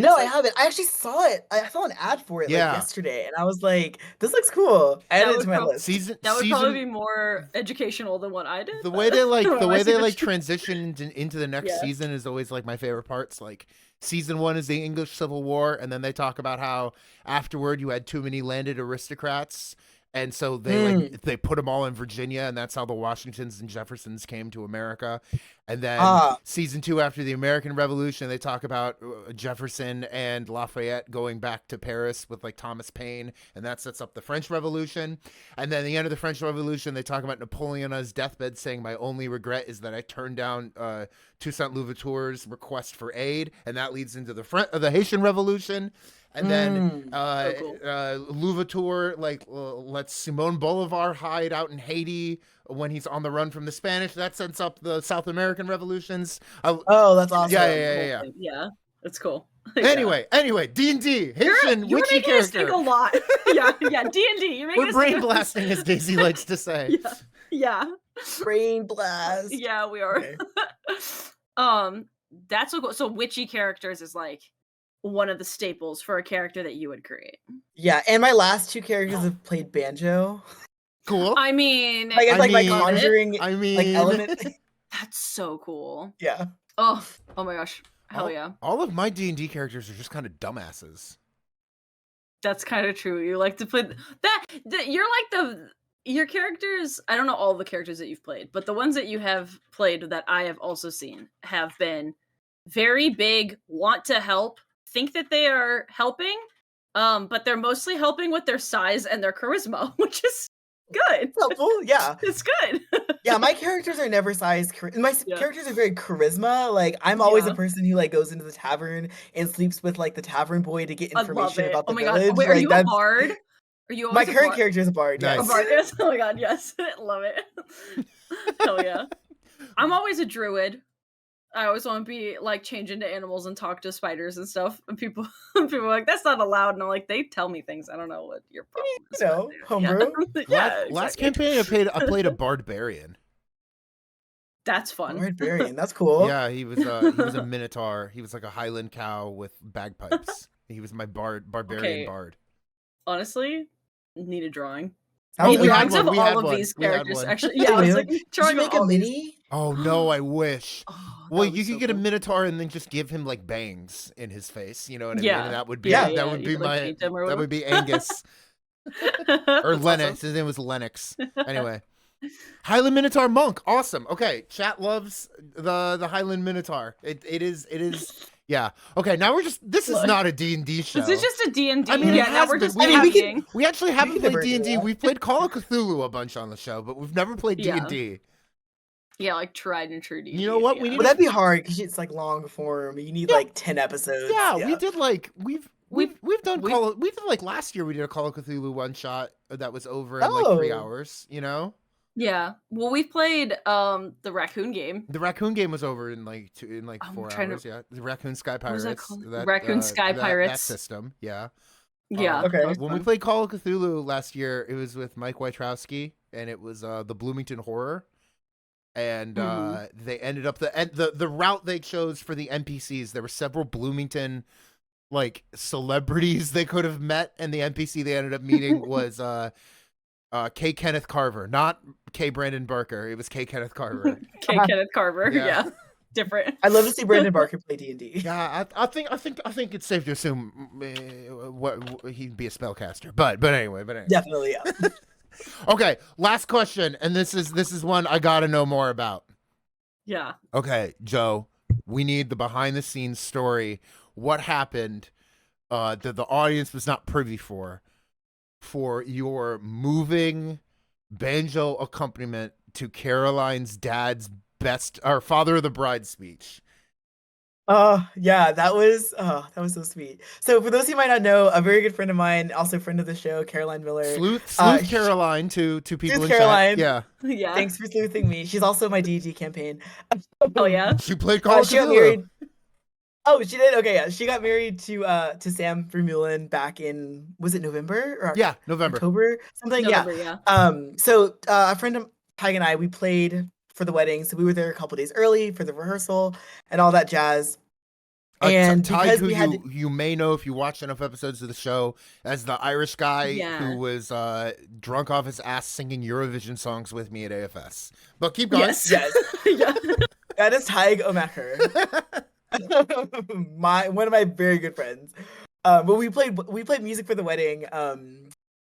B: No,
C: It's
B: I
C: like-
B: haven't. I actually saw it. I saw an ad for it
A: Yeah.
B: like yesterday, and I was like, "This looks cool." I added
C: That
B: it
C: would
B: to my
C: prob-
B: list.
C: That would probably be
A: season
C: more educational than what I did.
A: the
C: but-
A: way they like
C: Well,
A: the
C: I
A: way
C: see
A: they
C: what
A: like
C: you-
A: transition into the next
C: Yeah.
A: season is always like my favorite parts. Like season 1 is the English Civil War, and then they talk about how afterward you had too many landed aristocrats, and so they put them all in Virginia, and that's how the Washingtons and Jeffersons came to America. And then season 2, after the American Revolution, they talk about Jefferson and Lafayette going back to Paris with like Thomas Paine, and that sets up the French Revolution. And then at the end of the French Revolution, they talk about Napoleon on his deathbed saying, "My only regret is that I turned down Toussaint Louverture's request for aid," and that leads into the Haitian Revolution. And then Louverture lets Simon Bolivar hide out in Haiti when he's on the run from the Spanish. That sets up the South American revolutions.
B: Oh, that's awesome.
A: Yeah.
C: Yeah, it's cool.
A: Anyway, D&D, Haitian
C: You're
A: witchy
C: making us think
A: character.
C: a lot. yeah, D&D. You're making
A: We're
C: us
A: brain
C: think a-
A: blasting, as Daisy likes to say.
C: Yeah.
B: Brain blast.
C: Yeah, we are.
B: Okay.
C: That's so cool. So witchy characters is like one of the staples for a character that you would create.
B: Yeah, and my last 2 characters have played banjo.
A: Cool.
C: I mean,
B: Like it's
A: I
B: like my
A: mean-
B: conjuring
A: I mean,
B: like element.
C: that's so cool.
B: Yeah.
C: Oh my gosh. Hell yeah.
A: all of my D&D characters are just kind of dumbasses.
C: That's kind of true. You like to play you're like your characters, I don't know all the characters that you've played, but the ones that you have played that I have also seen have been very big, want to help, think that they are helping, but they're mostly helping with their size and their charisma, which is good.
B: It's helpful. Yeah.
C: It's good.
B: Yeah, my characters are never sized. My
C: Yeah.
B: characters are very charisma. Like I'm always
C: Yeah.
B: a person who like goes into the tavern and sleeps with like the tavern boy to get
C: I love
B: information
C: it.
B: about the
C: Oh my
B: village.
C: god. Wait, are
B: Like,
C: you a
B: that's-
C: bard? Are you
B: My
C: always a
B: current
C: bard?
B: character is a bard.
A: Nice.
C: A
B: Yes.
C: bard, yes. Oh my god, yes. Love it. Hell yeah. I'm always a druid. I always want to be like change into animals and talk to spiders and stuff. And people are like, that's not allowed. And I'm like, they tell me things. I don't know what your problem is.
B: You know,
C: Yeah.
B: homebrew.
C: Yeah,
A: Last
C: exactly.
A: campaign, I played a barbarian.
C: That's fun.
B: Barbarian. That's cool.
A: Yeah, he was a minotaur. He was like a Highland cow with bagpipes. He was my barbarian
C: Okay.
A: bard.
C: Honestly, need a drawing.
B: That was
C: Need
A: we
B: good.
A: had
C: drawings
A: one,
C: of
A: we had
C: all of
A: one,
C: these
A: we had
C: characters.
A: one.
C: Actually, yeah, I was like,
B: Did you
C: drawing of
B: make a
C: all these.
B: mini?
A: Oh no, I wish.
C: Oh,
A: Well,
C: that
A: you
C: was
A: could
C: so
A: get a
C: cool.
A: minotaur and then just give him like bangs in his face. You know what I mean?
C: Yeah.
A: And that would be
B: Yeah,
A: that would
C: you
A: be
C: could, like,
A: my
C: paint him or
A: that
C: whatever.
A: would be Angus or
C: That's
A: Lennox.
C: awesome.
A: His name was Lennox. Anyway, Highland Minotaur monk, awesome. Okay, chat loves the Highland Minotaur. It is yeah. Okay, now we're just this is
C: Look.
A: not a D&D show.
C: This is just a D&D.
A: I mean, it
C: yeah, now
A: has
C: we're
A: been.
C: just
A: We-
B: I mean,
C: DMing.
A: We actually haven't
B: can
A: played
B: never do
A: D&D.
B: that.
A: We've played Call of Cthulhu a bunch on the show, but we've never played
C: Yeah.
A: D&D.
C: Yeah, like tried and true D&D.
A: You know what?
C: Yeah.
A: We need
B: Well, that'd be hard because it's like long form. You need
A: Yeah.
B: like 10 episodes.
A: Yeah, we did like we've done
C: we-
A: we did like last year we did a Call of Cthulhu one shot that was over in like 3
B: Oh.
A: hours, you know?
C: Yeah. Well, we've played the raccoon game.
A: The raccoon game was over in like
C: I'm
A: 4
C: trying to-
A: hours, yeah. The Raccoon Sky
C: What was that
A: Pirates.
C: called?
A: That,
C: Raccoon Sky
A: that
C: Pirates.
A: system, yeah.
C: Yeah.
B: Okay.
C: that was
A: When we
C: fun.
A: played Call of Cthulhu last year, it was with Mike Wojtrowski, and it was the Bloomington Horror. And they ended up the route they chose for the NPCs. There were several Bloomington like celebrities they could have met, and the NPC they ended up meeting was K. Kenneth Carver, not K. Brandon Barker. It was K. Kenneth Carver.
C: Okay, Kenneth Carver.
A: Yeah.
C: Yeah. Different.
B: I'd love to see Brandon Barker play D&D.
A: Yeah, I think it's safe to assume what he'd be a spellcaster. But anyway.
B: Definitely, yeah.
A: Okay, last question, and this is one I gotta know more about.
C: Yeah.
A: Okay, Joe, we need the behind the scenes story. What happened that the audience was not privy for your moving banjo accompaniment to Caroline's dad's father of the bride speech?
B: Yeah, that was so sweet. So for those who might not know, a very good friend of mine, also friend of the show, Caroline Miller.
A: Sleuth
B: she-
A: Caroline to people
B: Sleuth
A: in
B: Caroline.
A: chat. Yeah.
C: Yeah.
B: Thanks for sleuthing me. She's also my D&D campaign.
C: Oh yeah.
A: She played Call of
B: She got
A: Cthulhu.
B: married. Oh, she did? Okay, yeah. She got married to Sam Vermeulen back in, was it November? Or
A: Yeah, November.
B: October? Something,
C: November,
B: yeah.
C: yeah.
B: So a friend of Tig and I, we played for the wedding. So we were there a couple days early for the rehearsal and all that jazz. And
A: Ty,
B: because
A: who
B: we had
A: you may know if you watch enough episodes of the show as the Irish guy
C: Yeah.
A: who was drunk off his ass singing Eurovision songs with me at AFS. But keep going.
C: Yes.
B: yes,
C: yeah.
B: that is Tig O'Macher. One of my very good friends. But we played music for the wedding.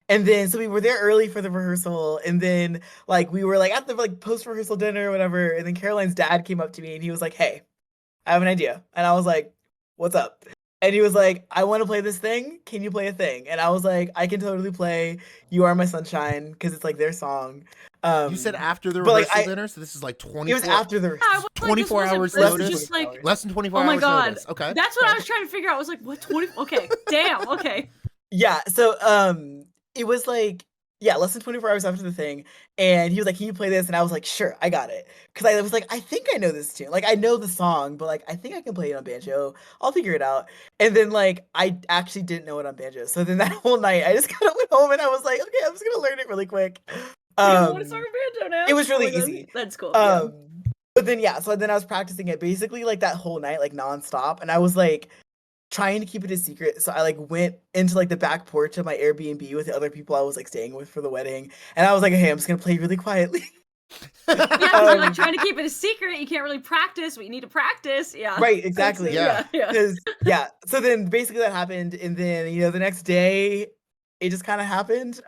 B: And then so we were there early for the rehearsal, and then like we were like at the like post rehearsal dinner or whatever, and then Caroline's dad came up to me and he was like, "Hey, I have an idea." And I was like, "What's up?" And he was like, "I want to play this thing. Can you play a thing?" And I was like, "I can totally play You Are My Sunshine," because it's like their song.
A: You said after the
B: but, like,
A: rehearsal dinner, so this is like 24.
B: It was after the
C: I was like, this
A: 24
C: wasn't-
A: hours
C: this was
A: notice?
C: Just like,
A: Less than 24
C: oh my
A: hours
C: god.
A: notice. Okay.
C: That's what I was trying to figure out. I was like, what 20? Okay. Damn. Okay.
B: Yeah, so it was like less than 24 hours after the thing, and he was like, "Can you play this?" And I was like, "Sure, I got it." Because I was like, I think I know this tune. Like I know the song, but like I think I can play it on banjo. I'll figure it out. And then like I actually didn't know it on banjo. So then that whole night I just kind of went home and I was like, okay, I'm just gonna learn it really quick.
C: I want to song banjo now.
B: It was really
C: Oh my God.
B: easy.
C: That's cool. Yeah.
B: But then so then I was practicing it basically like that whole night, like nonstop, and I was like trying to keep it a secret. So I like went into like the back porch of my Airbnb with the other people I was like staying with for the wedding, and I was like, hey, I'm just gonna play really quietly.
C: Yeah, 'cause you're like trying to keep it a secret. You can't really practice, but you need to practice. Yeah.
B: Right, exactly.
A: Yeah.
C: Yeah.
B: Because so then basically that happened, and then the next day it just kind of happened.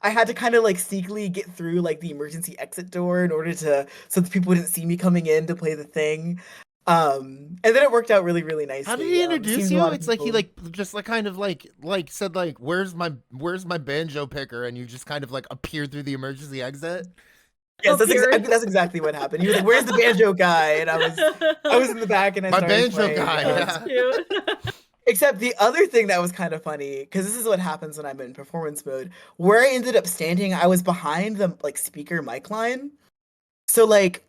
B: I had to kind of like sneakily get through like the emergency exit door in order so that people wouldn't see me coming in to play the thing. And then it worked out really, really nicely.
A: How did he introduce
B: seems a
A: you?
B: lot of
A: It's like he
B: people-
A: like just like kind of like said like where's my banjo picker, and you just kind of like appeared through the emergency exit.
B: Yes,
C: Appeared.
B: that's exactly what happened. He was like, "Where's the banjo guy?" And I was in the back, and I
A: My
B: started
A: banjo
B: playing.
A: guy, yeah.
C: Cute.
B: Except the other thing that was kind of funny, because this is what happens when I'm in performance mode. Where I ended up standing, I was behind the like speaker mic line. So like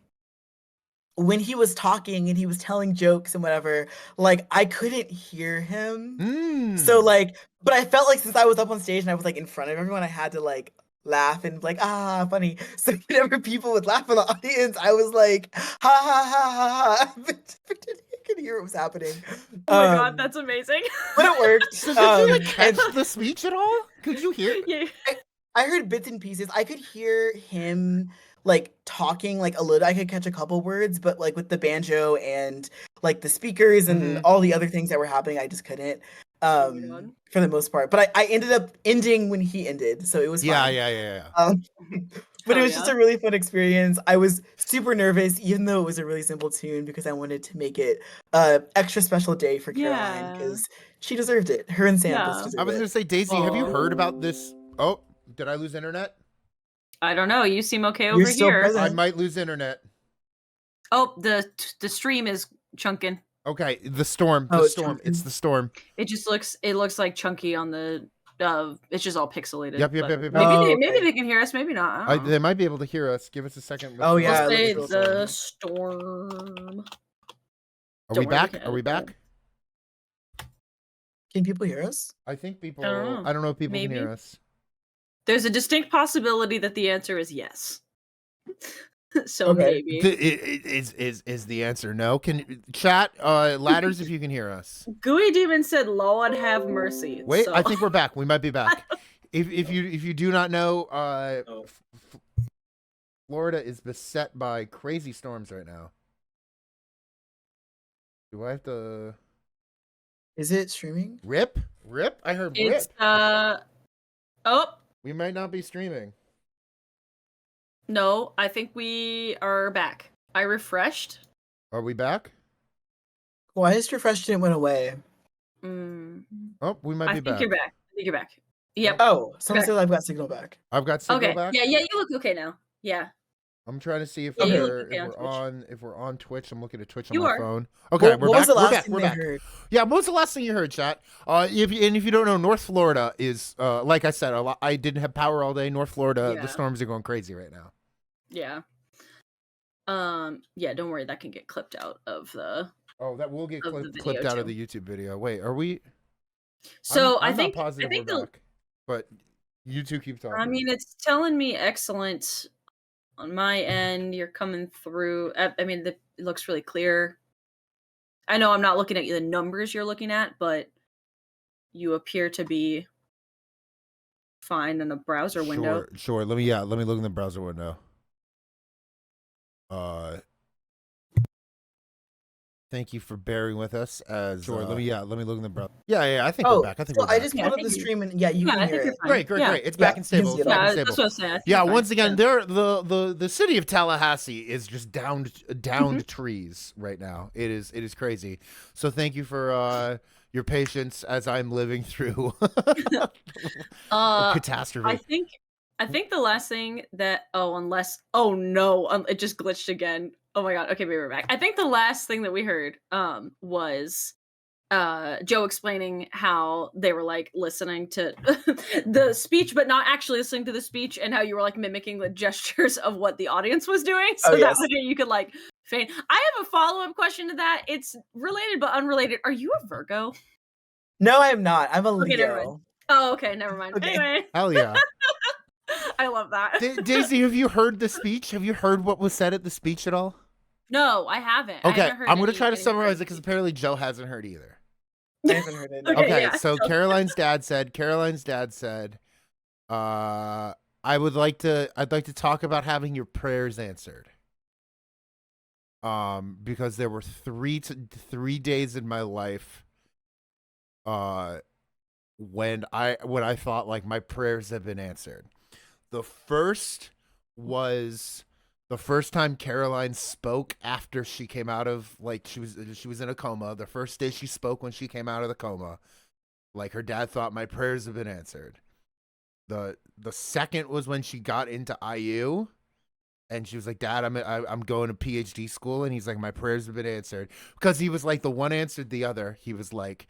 B: when he was talking and he was telling jokes and whatever, like I couldn't hear him. So like, but I felt like since I was up on stage and I was like in front of everyone, I had to like laugh and like funny. So whenever people would laugh in the audience, I was like ha ha ha ha ha. But I could hear what was happening.
C: Oh my god, that's amazing.
B: But it worked.
A: So did you like
B: and
A: catch the speech at all? Could you hear?
C: Yeah.
B: I heard bits and pieces. I could hear him like talking like a little. I could catch a couple words, but like with the banjo and like the speakers and all the other things that were happening, I just couldn't. For the most part. But I ended up ending when he ended, so it was fine.
A: Yeah.
B: But it
C: Oh,
B: was just
C: yeah.
B: a really fun experience. I was super nervous, even though it was a really simple tune, because I wanted to make it extra special day for Caroline,
C: Yeah.
B: because she deserved it. Her and Sam both
C: Yeah.
B: deserve
A: I was
B: it.
A: gonna say, Daisy, have you heard about
C: Oh.
A: this? Oh, did I lose internet?
C: I don't know. You seem okay
B: You're
C: over
B: still
C: here.
B: present.
A: I might lose internet.
C: Oh, the stream is chunking.
A: Okay, the storm.
B: Oh,
A: The
B: it's
A: storm.
B: chunking.
A: It's the storm.
C: It looks like chunky on the it's just all pixelated.
A: Yep.
C: but
A: Yep.
C: Maybe
B: Oh,
C: maybe
B: okay.
C: they can hear us, maybe not. I don't know.
A: They might be able to hear us. Give us a second.
B: Oh, yeah,
C: We'll
B: it
C: say
B: looks real
C: the
B: stormy.
C: storm.
A: Are
C: Don't
A: we
C: worry,
A: back?
C: we can
A: Are we
C: edit that.
A: back?
B: Can people hear us?
A: I think people.
C: I don't know.
A: I don't know if people
C: Maybe.
A: can hear us.
C: There's a distinct possibility that the answer is yes. So
B: Okay.
C: maybe.
A: Is the answer no? Can chat ladders if you can hear us.
C: Gooey Demon said, "Lord have mercy."
A: Wait,
C: so.
A: I think we're back. We might be back. If you do not know, Florida is beset by crazy storms right now. Do I have to
B: Is it streaming?
A: rip? Rip? I heard rip.
C: It's oh
A: We might not be streaming.
C: no, I think we are back. I refreshed.
A: Are we back?
B: Well, I just refreshed it and went away.
A: Oh, we might
C: I
A: be
C: think
A: back.
C: you're back. I think you're back. Yep.
B: Oh, someone
C: Okay.
B: said I've got signal back.
A: I've got signal
C: Okay.
A: back.
C: Yeah, you look okay now. Yeah.
A: I'm trying to see if
C: Yeah,
B: you
C: look
A: we're
C: okay on Twitch.
A: if we're on Twitch. I'm looking at Twitch on
C: You
A: my
C: are.
A: phone. Okay,
B: What
A: we're
B: was
A: back.
B: the
A: We're
B: last
A: back.
B: thing
A: We're
B: they
A: back.
B: heard?
A: Yeah, what was the last thing you heard, chat? If you don't know, North Florida is like I said, I didn't have power all day. North Florida,
C: Yeah.
A: the storms are going crazy right now.
C: Yeah. Yeah, don't worry, that can get clipped out of the
A: Oh, that will get
C: Of the video,
A: clipped out of
C: too.
A: the YouTube video. Wait, are we?
C: So
A: I'm
C: I think
A: not positive
C: I think
A: we're
C: the
A: back, but you two keep talking.
C: I mean it's telling me excellent on my end. You're coming through. I mean it looks really clear. I know I'm not looking at the numbers you're looking at, but you appear to be fine in the browser window.
A: Sure. Let me look in the browser window. Thank you for bearing with us. Let me look in the browser. Yeah. I think we're back. I think
B: so
A: we're back.
B: I just pulled up the stream and you
C: Yeah,
B: can
C: I
B: hear
C: think
B: it.
C: you're fine.
A: Great.
C: Yeah.
A: It's back
B: Yeah,
A: and stable.
B: you can see it.
A: Back and
C: Yeah,
A: stable.
C: that's what I was saying. I think
A: Yeah,
C: you're
A: once
C: fine.
A: again,
C: Yeah.
A: the city of Tallahassee is just downed to trees right now. It is crazy. So thank you for your patience as I'm living through a catastrophe.
C: I think the last thing that it just glitched again. Oh my god. Okay, maybe we're back. I think the last thing that we heard was Joe explaining how they were like listening to the speech but not actually listening to the speech, and how you were like mimicking the gestures of what the audience was doing, so
B: Oh,
C: that
B: yes.
C: way you could like feign. I have a follow-up question to that. It's related but unrelated. Are you a Virgo?
B: No, I am not. I'm a
C: Okay, never
B: Leo.
C: mind. Oh, okay, never mind.
B: Okay.
C: Anyway,
A: Hell yeah.
C: I love that.
A: Daisy, have you heard the speech? Have you heard what was said at the speech at all?
C: No, I haven't. I
A: Okay,
C: haven't heard
A: I'm going to try to
C: any
A: summarize it because apparently Joe hasn't heard either.
B: I haven't heard it. No.
C: Okay,
A: Okay,
C: yeah.
A: so Caroline's dad said, I'd like to talk about having your prayers answered. Because there were three days in my life, when I thought like my prayers have been answered. The first was the first time Caroline spoke after she came out of, like, she was in a coma. The first day she spoke when she came out of the coma, like, her dad thought my prayers have been answered. The second was when she got into IU, and she was like, Dad, I'm going to PhD school, and he's like, my prayers have been answered, because he was like, the one answered the other. He was like,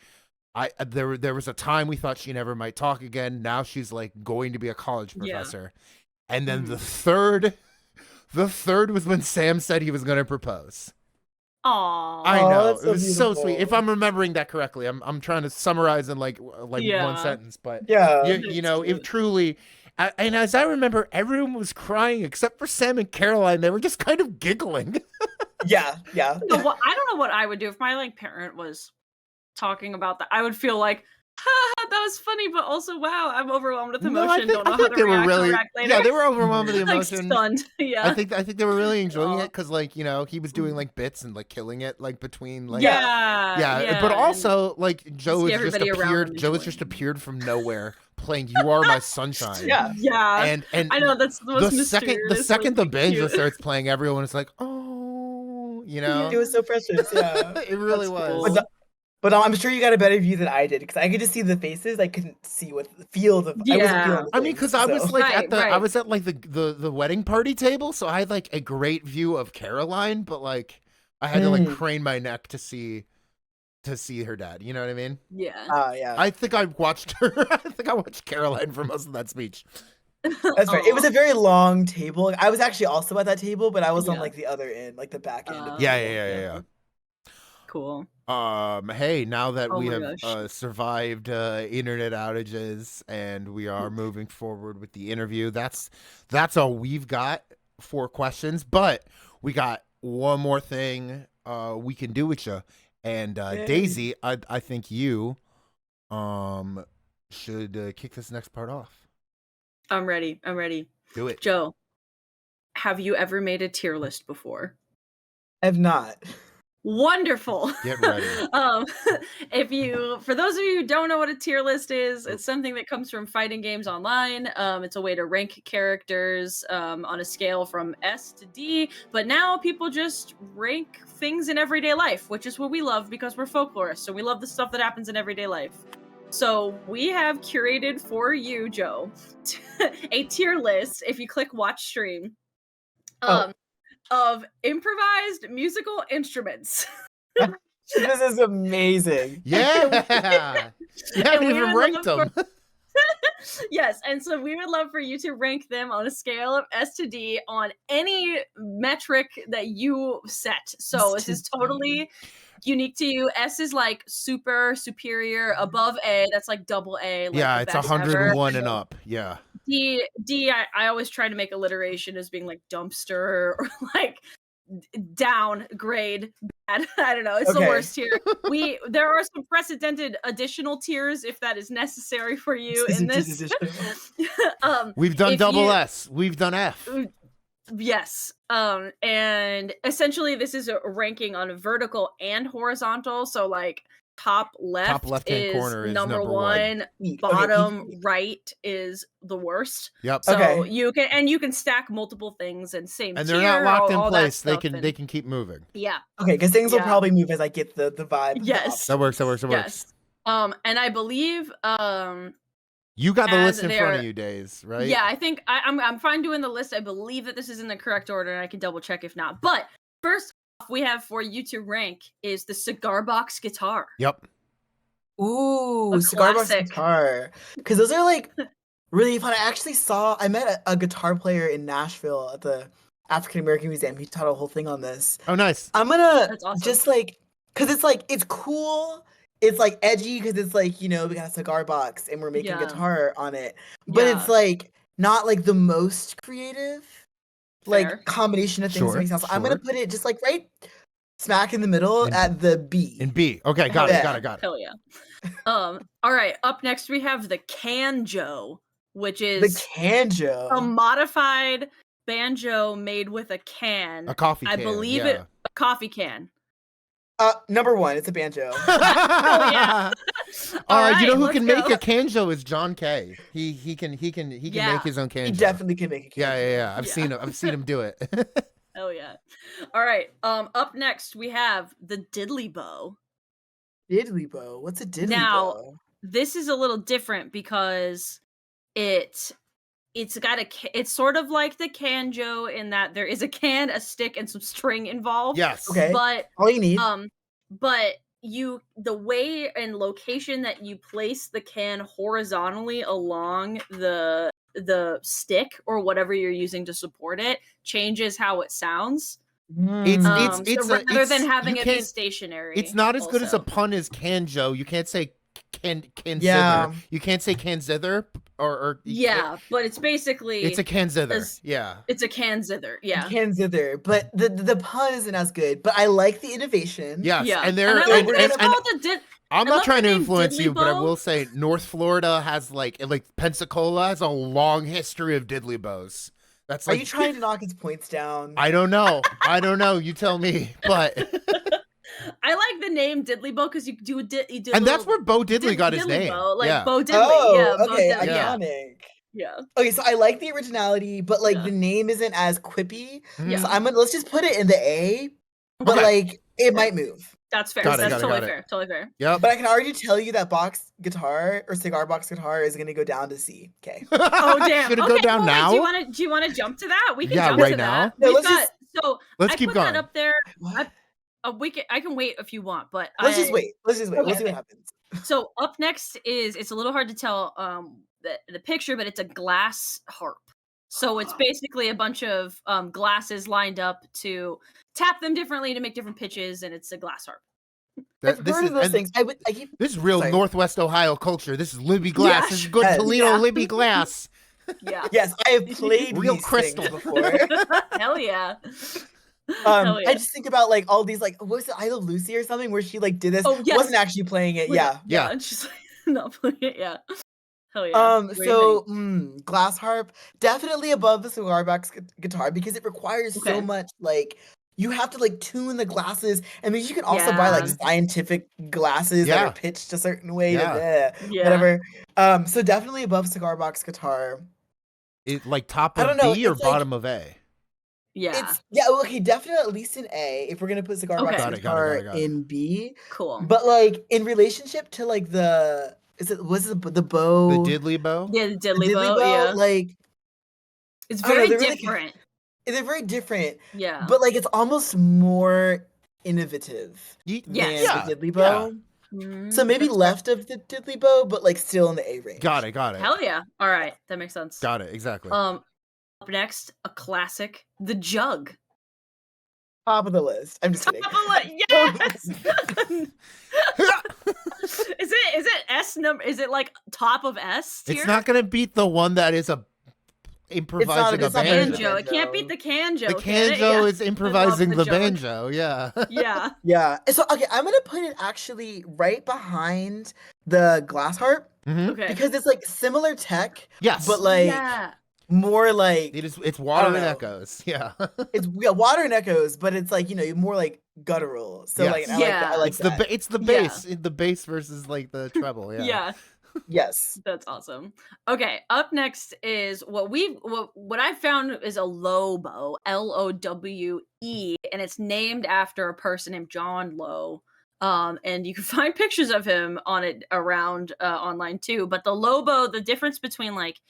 A: there was a time we thought she never might talk again. Now she's like going to be a college professor. Yeah. And then the third was when Sam said he was going to propose.
C: Aww.
A: I know.
B: That's
A: It was so
B: beautiful.
A: sweet. If I'm remembering that correctly, I'm trying to summarize in like one sentence, but
B: Yeah.
A: you know, if truly, and as I remember, everyone was crying except for Sam and Caroline. They were just kind of giggling.
B: Yeah.
C: I don't know what I would do if my like parent was talking about that. I would feel like, that was funny, but also, wow, I'm overwhelmed with emotion. Don't know how to react later.
A: Yeah, they were overwhelmed with the
C: like
A: emotion.
C: stunned. Yeah.
A: I think they were really enjoying it because, like, you know, he was doing like bits and like killing it, like between like
C: yeah.
A: But also like Joe
C: see
A: has just
C: everybody around
A: appeared.
C: him
A: Joe has
C: enjoying
A: just
C: it.
A: appeared from nowhere, playing "You Are My Sunshine."
B: Yeah.
C: Yeah.
A: And
C: I know that's the most
A: the second
C: mysterious,
A: the
C: like,
A: banjo
C: cute.
A: starts playing, everyone is like, "Oh," you know.
B: It was so precious. Yeah.
A: It really
C: That's
A: was.
C: cool.
B: But I'm sure you got a better view than I did because I could just see the faces. I couldn't see what the field of. I wasn't
C: Yeah.
B: feeling. The
A: I mean,
B: things,
A: because I was
B: so.
A: like
C: Right,
A: I
C: right.
A: was at like the wedding party table, so I had like a great view of Caroline, but like I had to like crane my neck to see her dad. You know what I mean?
C: Yeah.
B: Yeah.
A: I think I watched her. I think I watched Caroline for most of that speech.
B: That's right. It was
C: Aw.
B: a very long table. I was actually also at that table, but I was on
C: Yeah.
B: like the other end, like the back end of the
A: Yeah,
B: table.
A: yeah.
C: Cool.
A: Hey, now that
C: Oh
A: we
C: my
A: have
C: gosh.
A: survived internet outages and we are moving forward with the interview, that's all we've got for questions. But we got one more thing we can do with you. And
B: Yay.
A: Daisy, I think you should kick this next part off.
C: I'm ready.
A: Do it.
C: Joe, have you ever made a tier list before?
B: I've not.
C: Wonderful.
A: Get ready.
C: For those of you who don't know what a tier list is, it's something that comes from fighting games online. It's a way to rank characters on a scale from S to D, but now people just rank things in everyday life, which is what we love because we're folklorists, so we love the stuff that happens in everyday life. So we have curated for you, Joe, a tier list. If you click watch stream, of improvised musical instruments.
B: This is amazing.
A: Yeah. You haven't even ranked them.
C: Yes, and so we would love for you to rank them on a scale of S to D on any metric that you set. So this is totally unique to you. S is like super superior, above A, that's like double A. Like
A: Yeah,
C: the
A: it's
C: best
A: 101
C: ever.
A: and up. Yeah.
C: I always try to make alliteration as being like dumpster or like downgrade bad. I don't know. It's the worst tier. There are some precedented additional tiers if that is necessary for you in this.
A: We've done double S. We've done F.
C: Yes. And essentially this is a ranking on vertical and horizontal. So like top left-hand is
A: corner is
C: number one. Bottom right is the worst.
A: Yep.
C: So you can stack multiple things and same
A: and
C: tier,
A: they're not locked in
C: all
A: place.
C: that
A: They can keep moving.
C: Yeah.
B: Okay, because things will probably move as I get the vibe.
C: Yes.
A: That works.
C: Yes. And I believe
A: you got the list in front of you, Days, right?
C: Yeah, I think I'm fine doing the list. I believe that this is in the correct order, and I can double check if not. But first off, we have for you to rank is the cigar box guitar.
A: Yep.
B: Ooh, cigar box guitar. Because those are like really fun. I met a guitar player in Nashville at the African American Museum. He taught a whole thing on this.
A: Oh, nice.
B: I'm gonna
C: That's awesome.
B: just like, because it's cool. It's like edgy because it's like, we got a cigar box and we're making guitar on it. But it's like not like the most creative combination of things to make sense. I'm gonna put it just like right smack in the middle at the B.
A: In B. Okay, got it.
C: Hell yeah. All right, up next we have the canjo, which is a modified banjo made with a can.
A: A coffee can.
C: I believe a coffee can.
B: Number one, it's a banjo.
C: Oh yeah.
A: You know who can make a canjo is John Kay. He can make his own canjo.
B: He definitely can make a canjo.
A: Yeah. I've seen him do it.
C: Oh yeah. All right. Up next we have the diddly bow.
B: Diddly bow. What's a diddly bow?
C: Now, this is a little different because it's sort of like the canjo in that there is a can, a stick, and some string involved.
A: Yes.
B: Okay.
C: But
B: all you need.
C: But the way and location that you place the can horizontally along the stick or whatever you're using to support it changes how it sounds. Rather than having it be stationary.
A: It's not as good as a pun as canjo. You can't say can
B: yeah.
A: zither. You can't say can zither or
C: but it's basically
A: it's a can zither. Yeah.
C: It's a can zither. Yeah.
B: Can zither, but the pun isn't as good. But I like the innovation.
A: Yes.
C: Yeah.
A: And I'm not trying to influence you, but I will say North Florida has like Pensacola has a long history of diddly bows. That's
B: Are you trying to knock his points down?
A: I don't know. You tell me. But
C: I like the name Diddley Bow because you do you do.
A: And that's where Bo Diddley got his name.
C: Bow, like
A: yeah.
C: Bo Diddley.
B: Oh,
C: Yeah. Bo
B: okay,
C: Diddley, yeah.
B: iconic.
C: Yeah.
B: Okay, so I like the originality, but like
C: Yeah.
B: the name isn't as quippy.
C: Yeah.
B: So let's just put it in the A, but
A: Okay.
B: like it might move.
C: That's fair.
A: Got it,
C: That's
A: got it,
C: totally
A: got it.
C: fair. Totally fair.
A: Yep.
B: But I can already tell you that box guitar or cigar box guitar is gonna go down to C. Okay.
C: Oh damn!
A: Should it
C: okay,
A: go down
C: well,
A: now?
C: Wait, do you want to jump to that? We can
A: Yeah,
C: jump
A: right
C: to
A: now?
C: that.
B: No,
C: We've
B: let's
C: got
B: just-
C: so
A: Let's
C: I
A: keep
C: put
A: going.
C: that up there.
B: What?
C: I can wait if you want, but
B: Let's just wait. Let's just wait. We'll
C: Okay,
B: see what
C: okay.
B: happens.
C: So up next is it's a little hard to tell the picture, but it's a glass harp. So it's basically a bunch of glasses lined up to tap them differently to make different pitches, and it's a glass harp.
B: I've heard of those things. I keep.
A: This is real
B: Sorry.
A: Northwest Ohio culture. This is Libby Glass.
C: Yeah,
A: This is good
B: yes.
A: Toledo
C: Yeah.
A: Libby Glass.
C: Yeah.
B: Yes, I have played
A: Real
B: these
A: crystal.
B: things before.
C: Hell yeah. Hell yeah.
B: I just think about like all these like what was it, I Love Lucy or something where she like did this.
C: Oh, yes.
B: Wasn't actually playing it. Yeah.
A: Yeah.
C: And she's like not playing it. Yeah. Hell yeah. What do you think?
B: Glass harp definitely above the cigar box guitar because it requires so
C: Okay.
B: much like you have to like tune the glasses and then you can also buy like
C: Yeah.
B: scientific glasses that
A: Yeah.
B: are pitched a certain way
A: Yeah.
C: Yeah.
B: whatever. So definitely above cigar box guitar.
A: It like top
B: I
A: of
B: don't know,
A: B or
B: it's like-
A: bottom of A?
C: Yeah.
B: Okay, definitely at least an A if we're gonna put cigar box
C: Okay.
A: Got it,
B: guitar
A: got it.
B: in B.
C: Cool.
B: But like in relationship to like the the bow
A: The Diddley Bow?
C: Yeah, the
B: the
C: diddly bow. Yeah.
B: like
C: It's
B: I don't know,
C: very
B: they're really-
C: different.
B: they're very different,
C: Yeah.
B: but like it's almost more innovative
C: Yes.
B: than
A: Yeah.
B: the diddley bow.
C: Mhm.
B: So maybe
C: That's
B: left of the diddley bow, but like still in the A range.
A: Got it.
C: fair. Hell yeah. All right. That makes sense.
A: Got it. Exactly.
C: Up next, a classic, the jug.
B: Top of the list. I'm just kidding.
C: Yes. Is it S number? Is it like top of S tier?
A: It's not gonna beat the one that is improvising
B: it's
A: a
B: not
A: banjo.
C: banjo. It can't beat the canjo.
A: The
C: can it?
A: canjo
C: Yeah.
A: is improvising
C: the
A: the
C: jug.
A: banjo. Yeah.
C: Yeah.
B: Yeah. So okay, I'm gonna put it actually right behind the glass harp
A: Mhm.
C: Okay.
B: because it's like similar tech,
A: Yes.
B: but like
C: yeah.
B: more like
A: It's water and
B: know.
A: echoes. Yeah.
B: it's water and echoes, but it's like more like guttural. So like
A: Yes.
B: I like
A: It's the
B: that.
A: it's the
C: Yeah.
A: bass. The bass versus like the treble. Yeah.
C: Yeah.
B: Yes.
C: That's awesome. Okay, up next is what I found is a low bow, Lowe, and it's named after a person named John Lowe. And you can find pictures of him on it around online too. But the low bow, the difference between like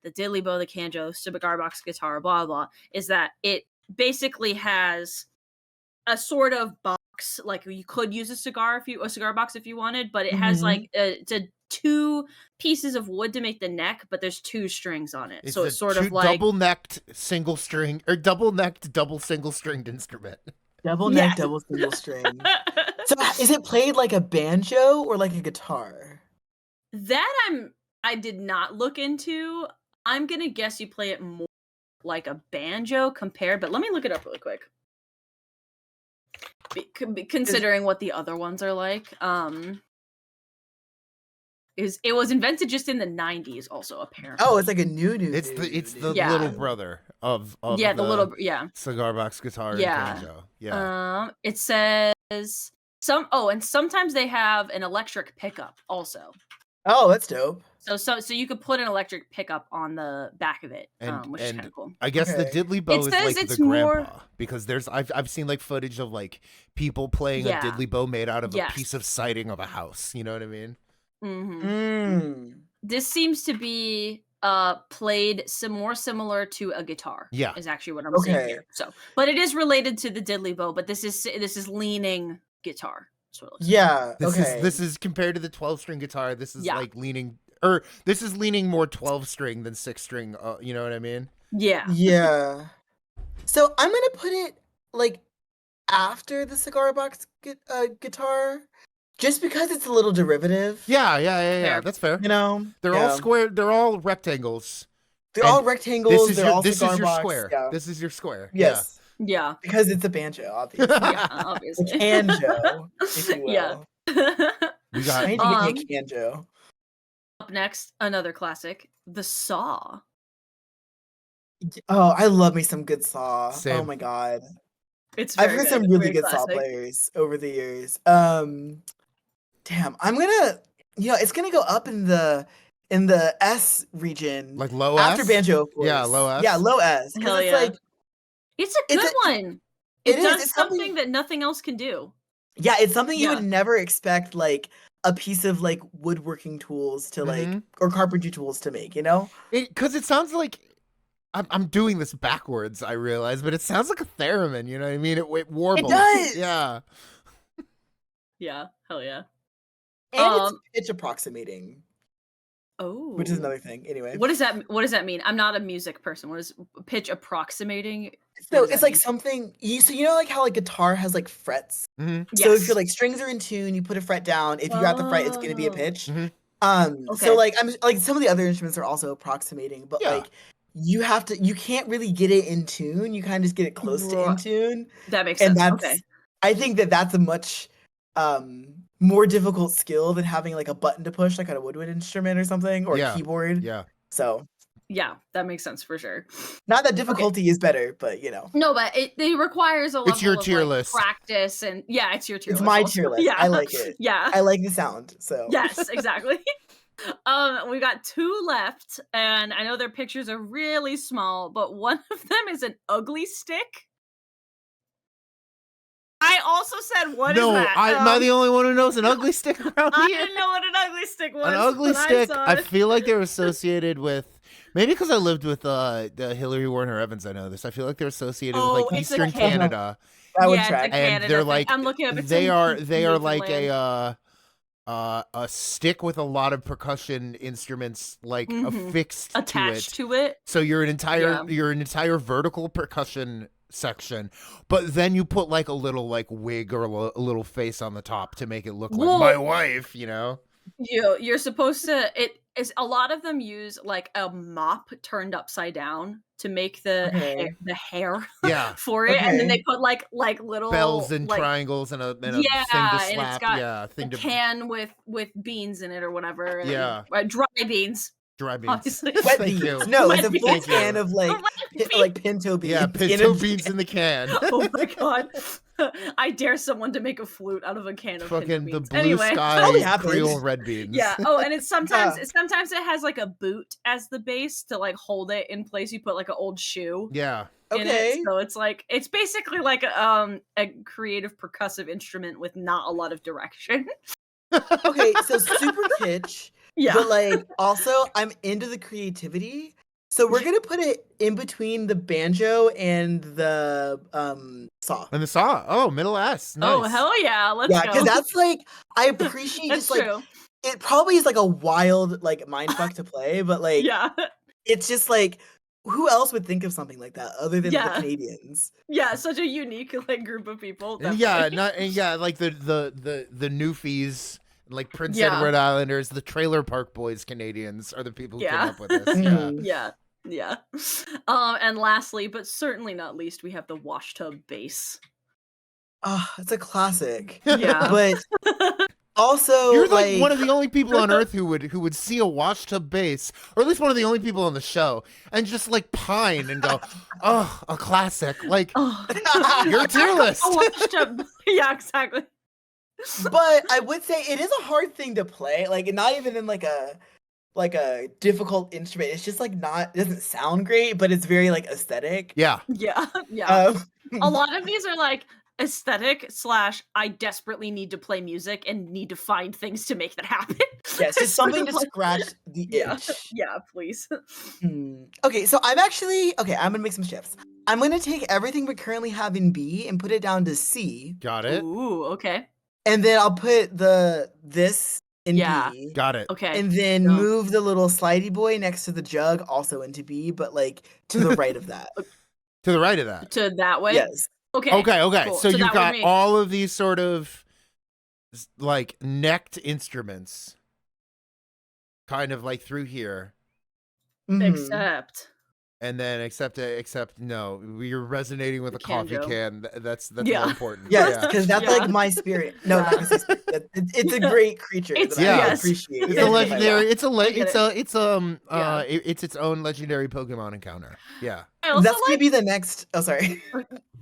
C: the diddley bow, the canjo, cigar box guitar, blah blah, is that it basically has a sort of box, like you could use a cigar box if you wanted, but it has
B: Mhm.
C: like it's a 2 pieces of wood to make the neck, but there's 2 strings on it. So it's sort of like
A: double-necked single string or double-necked double single stringed instrument.
B: Double neck,
C: Yes.
B: double single string. So is it played like a banjo or like a guitar?
C: that I did not look into. I'm gonna guess you play it more like a banjo compared, but let me look it up really quick. Considering what the other ones are like, it was invented just in the 90s, also apparently.
B: Oh, it's like a new.
A: It's the
C: Yeah.
A: little brother of
C: yeah, the little yeah.
A: cigar box guitar
C: Yeah.
A: and banjo. Yeah.
C: It says and sometimes they have an electric pickup also.
B: Oh, that's dope.
C: So you could put an electric pickup on the back of it, which is kind of cool.
A: I guess the
B: Okay.
A: diddley bow is
C: says
A: like
C: it's
A: the
C: more-
A: grandpa because I've seen like footage of like people playing
C: Yeah.
A: a diddley bow made out of
C: Yes.
A: a piece of siding of a house. You know what I mean?
C: Hmm.
B: Mm.
C: This seems to be played more similar to a guitar.
A: Yeah.
C: is actually what I'm seeing
B: Okay.
C: here. So, but it is related to the diddley bow, but this is leaning guitar. That's what it looks like.
B: Yeah.
A: This is compared to the 12-string guitar. This is
C: Yeah.
A: like leaning more 12-string than 6-string. You know what I mean?
C: Yeah.
B: Yeah. So I'm gonna put it like after the cigar box guitar, just because it's a little derivative.
A: Yeah.
C: Fair.
A: That's fair.
B: You know,
A: They're all square. They're all rectangles.
B: They're
A: and
B: all rectangles. They're all
A: this
B: cigar
A: is your
B: box.
A: square.
B: Yeah.
A: This is your square.
B: Yes,
C: Yeah.
B: because it's a banjo, obviously.
C: Yeah.
B: The
C: Obviously.
B: canjo, if you will.
C: Yeah.
A: We
B: I need
A: got
B: to get me a canjo.
C: Up next, another classic, the saw.
B: Oh, I love me some good saw. Oh
A: Same.
B: my god.
C: It's
B: I've
C: very
B: heard
C: good.
B: some really
C: Very
B: good saw
C: classic.
B: players over the years. Damn, I'm gonna, it's gonna go up in the S region
A: Like low
B: after
A: S?
B: banjo, of course.
A: Yeah, low
B: Yeah,
A: S.
B: low S, because
C: Hell
B: it's
C: yeah.
B: like
C: It's a
B: it's
C: good one.
B: it
C: It
B: is.
C: does
B: It's
C: something that nothing else can do.
B: Yeah, it's something you
C: Yeah.
B: would never expect, like a piece of like woodworking tools to like or carpentry tools to make.
A: Because it sounds like I'm doing this backwards. I realize, but it sounds like a theremin. You know what I mean? It warbles.
B: It does.
A: Yeah.
C: Yeah. Hell yeah.
B: And it's pitch approximating,
C: Oh.
B: which is another thing. Anyway,
C: What does that mean? I'm not a music person. What is pitch approximating?
B: so it's like something so like how like guitar has like frets.
A: Mm-hmm.
B: So if your like strings are in tune, you put a fret down. If you got the fret, it's gonna be a pitch.
A: Mm-hmm.
B: So like I'm like some of the other instruments are also approximating, but like you can't really get it in tune. You kind of just get it close to in tune.
C: That makes
B: And
C: sense.
B: that's I think that's a much more difficult skill than having like a button to push like on a woodwind instrument or something, or a keyboard.
A: Yeah.
B: So
C: yeah, that makes sense for sure.
B: not that difficulty is better, but
C: No, but it requires a level
A: It's your
C: of
A: tier
C: like,
A: list.
C: practice, and it's your tier
B: it's
C: list.
B: my
C: also.
B: tier list.
C: Yeah,
B: I like it.
C: Yeah,
B: I like the sound. So
C: yes, exactly. We got 2 left, and I know their pictures are really small, but one of them is an ugly stick. I also said, what is that?
A: Am I the only one who knows an ugly stick around
C: I
A: here?
C: didn't know what an ugly stick was.
A: An ugly
C: when
A: stick,
C: I, saw
A: I
C: it.
A: feel like they're associated with, maybe because I lived with the Hillary Warner Evans, I know this. I feel like they're associated with like
C: it's a
A: Eastern Canada.
B: that would
C: it's a
B: track.
C: Canada
A: And they're
C: thing.
A: like,
C: I'm looking up. It's
A: they
C: in
A: are like
C: Newfoundland.
A: a stick with a lot of percussion instruments like affixed
C: attached
A: to it.
C: to it.
A: So you're an entire vertical percussion section, but then you put like a little like wig or a little face on the top to make it look like my wife,
C: You're supposed to. It is a lot of them use like a mop turned upside down to make the hair for it, and then they put like little
A: bells and
C: like,
A: triangles and a thing to slap.
C: and it's got
A: a
C: can with beans in it or whatever.
B: Okay.
C: And, dry beans.
A: Dry beans.
C: Obviously.
B: Wet
A: Thank
B: beans.
A: you.
B: No,
C: Wet
B: it's a full
C: beans.
B: can of like pinto beans.
A: Yeah, pinto beans in the can.
C: Oh my god. I dare someone to make a flute out of a can of pinto
A: Fucking
C: beans.
A: the blue sky Creole red beans.
C: Yeah. Oh, and it's sometimes it has like a boot as the base to like hold it in place. You put like an old shoe.
A: Yeah.
C: In it. So it's basically like a creative percussive instrument with not a lot of direction.
B: Okay, so super kitsch.
C: Yeah.
B: But like also I'm into the creativity. So we're gonna put it in between the banjo and the saw.
A: And the saw. Oh, middle S. Nice.
C: Oh hell yeah. Let's go.
B: Because that's like I appreciate
C: that's
B: just
C: true.
B: like it probably is like a wild like mindfuck to play, but like it's just like who else would think of something like that other than the Canadians?
C: Yeah, such a unique like group of people.
A: And like the Newfies, like Prince
C: Yeah.
A: Edward Islanders, the Trailer Park Boys Canadians are the people who came
C: Yeah.
A: up with this.
C: Yeah. And lastly, but certainly not least, we have the wash tub bass.
B: Oh, it's a classic.
C: Yeah.
B: But also
A: You're like one of the only people on earth who would see a wash tub bass, or at least one of the only people on the show, and just like pine and go, "Oh, a classic!" Like your tier list.
C: A wash tub. Yeah, exactly.
B: But I would say it is a hard thing to play. Like not even in like a difficult instrument. It's just like it doesn't sound great, but it's very like aesthetic.
A: Yeah.
C: Yeah. A lot of these are like aesthetic / I desperately need to play music and need to find things to make that happen.
B: Yes, just something to scratch the itch.
C: Yeah, please.
B: Okay, so I'm gonna make some shifts. I'm gonna take everything we currently have in B and put it down to C.
A: Got it.
C: Ooh, okay.
B: And then I'll put this in B.
A: Got it.
C: Okay.
B: And then move the little slidey boy next to the jug also into B, but like to the right of that.
A: To the right of that.
C: To that way?
B: Yes.
C: Okay.
A: Cool. So you've got all of these sort of like necked instruments kind of like through here.
C: Except
A: And then except no, you're resonating with
C: The
A: a coffee
C: Kanjo.
A: can. That's
C: Yeah.
A: more important.
B: Yes,
A: Yeah.
B: because that's
C: Yeah.
B: like my spirit. No, not gonna say spirit. It's a great creature
C: It's-
B: that I
A: yes.
B: appreciate.
A: It's
C: Yeah.
A: a legendary.
C: Yeah.
A: It's a
C: I get
A: it's its own legendary Pokemon encounter. Yeah.
C: I also
B: That's gonna
C: like
B: be the next. Oh, sorry.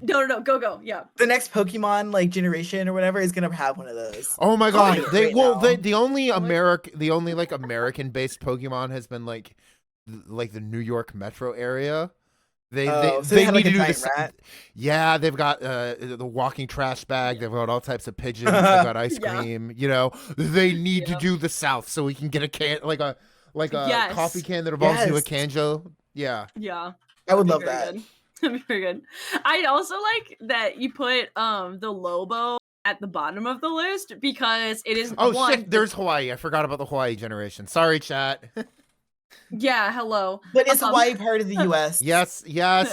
C: no, go. Yeah.
B: The next Pokemon like generation or whatever is gonna have one of those.
A: Oh my god.
B: yeah.
A: They
B: Right
A: well
B: now.
A: the only
C: Oh my-
A: American based Pokemon has been like the New York metro area. They
B: So they have,
A: need
B: like,
A: to
B: a
A: do
B: giant
A: this.
B: rat?
A: Yeah, they've got the walking trash bag. They've got all types of pigeons. They've got ice
C: Yeah.
A: cream. You know, they need to
C: Yeah.
A: do the South so we can get a can like a
C: Yes.
A: coffee can that evolves into a
B: Yes.
A: Kanjo. Yeah.
C: Yeah.
B: I would
C: That'd
B: love
C: be very
B: that.
C: good. That'd be very good. I'd also like that you put the Lobo at the bottom of the list because it is
A: Oh
C: one.
A: shit! There's Hawaii. I forgot about the Hawaii generation. Sorry, chat.
C: Yeah, hello.
B: But is
C: Um,
B: Hawaii part of the U.S.?
A: yes,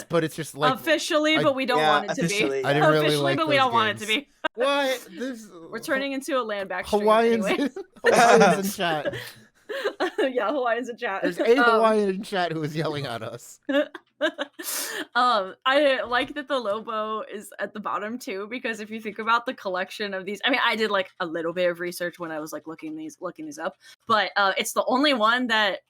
A: but it's just like
C: officially,
A: I-
C: but we don't
B: Yeah,
C: want it to
B: officially.
C: be.
A: I didn't really
C: Officially,
A: like
C: but we
A: those
C: don't want it to
A: games.
C: be.
A: what? This
C: We're turning into a land back stream
A: Hawaiians.
C: anyway.
A: Hawaiians in chat.
C: Yeah, Hawaiians in chat.
A: There's a Hawaiian in chat who is yelling at us.
C: I like that the Lobo is at the bottom too, because if you think about the collection of these, I mean, I did like a little bit of research when I was like looking these up, but it's the only one that,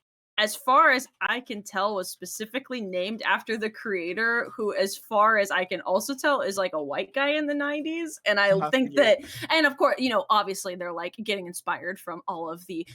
C: as far as I can tell, was specifically named after the creator, who, as far as I can also tell, is like a white guy in the 90s. And I
B: Uh-huh,
C: think
B: yeah.
C: that, and of course, you know, obviously they're like getting inspired from all of the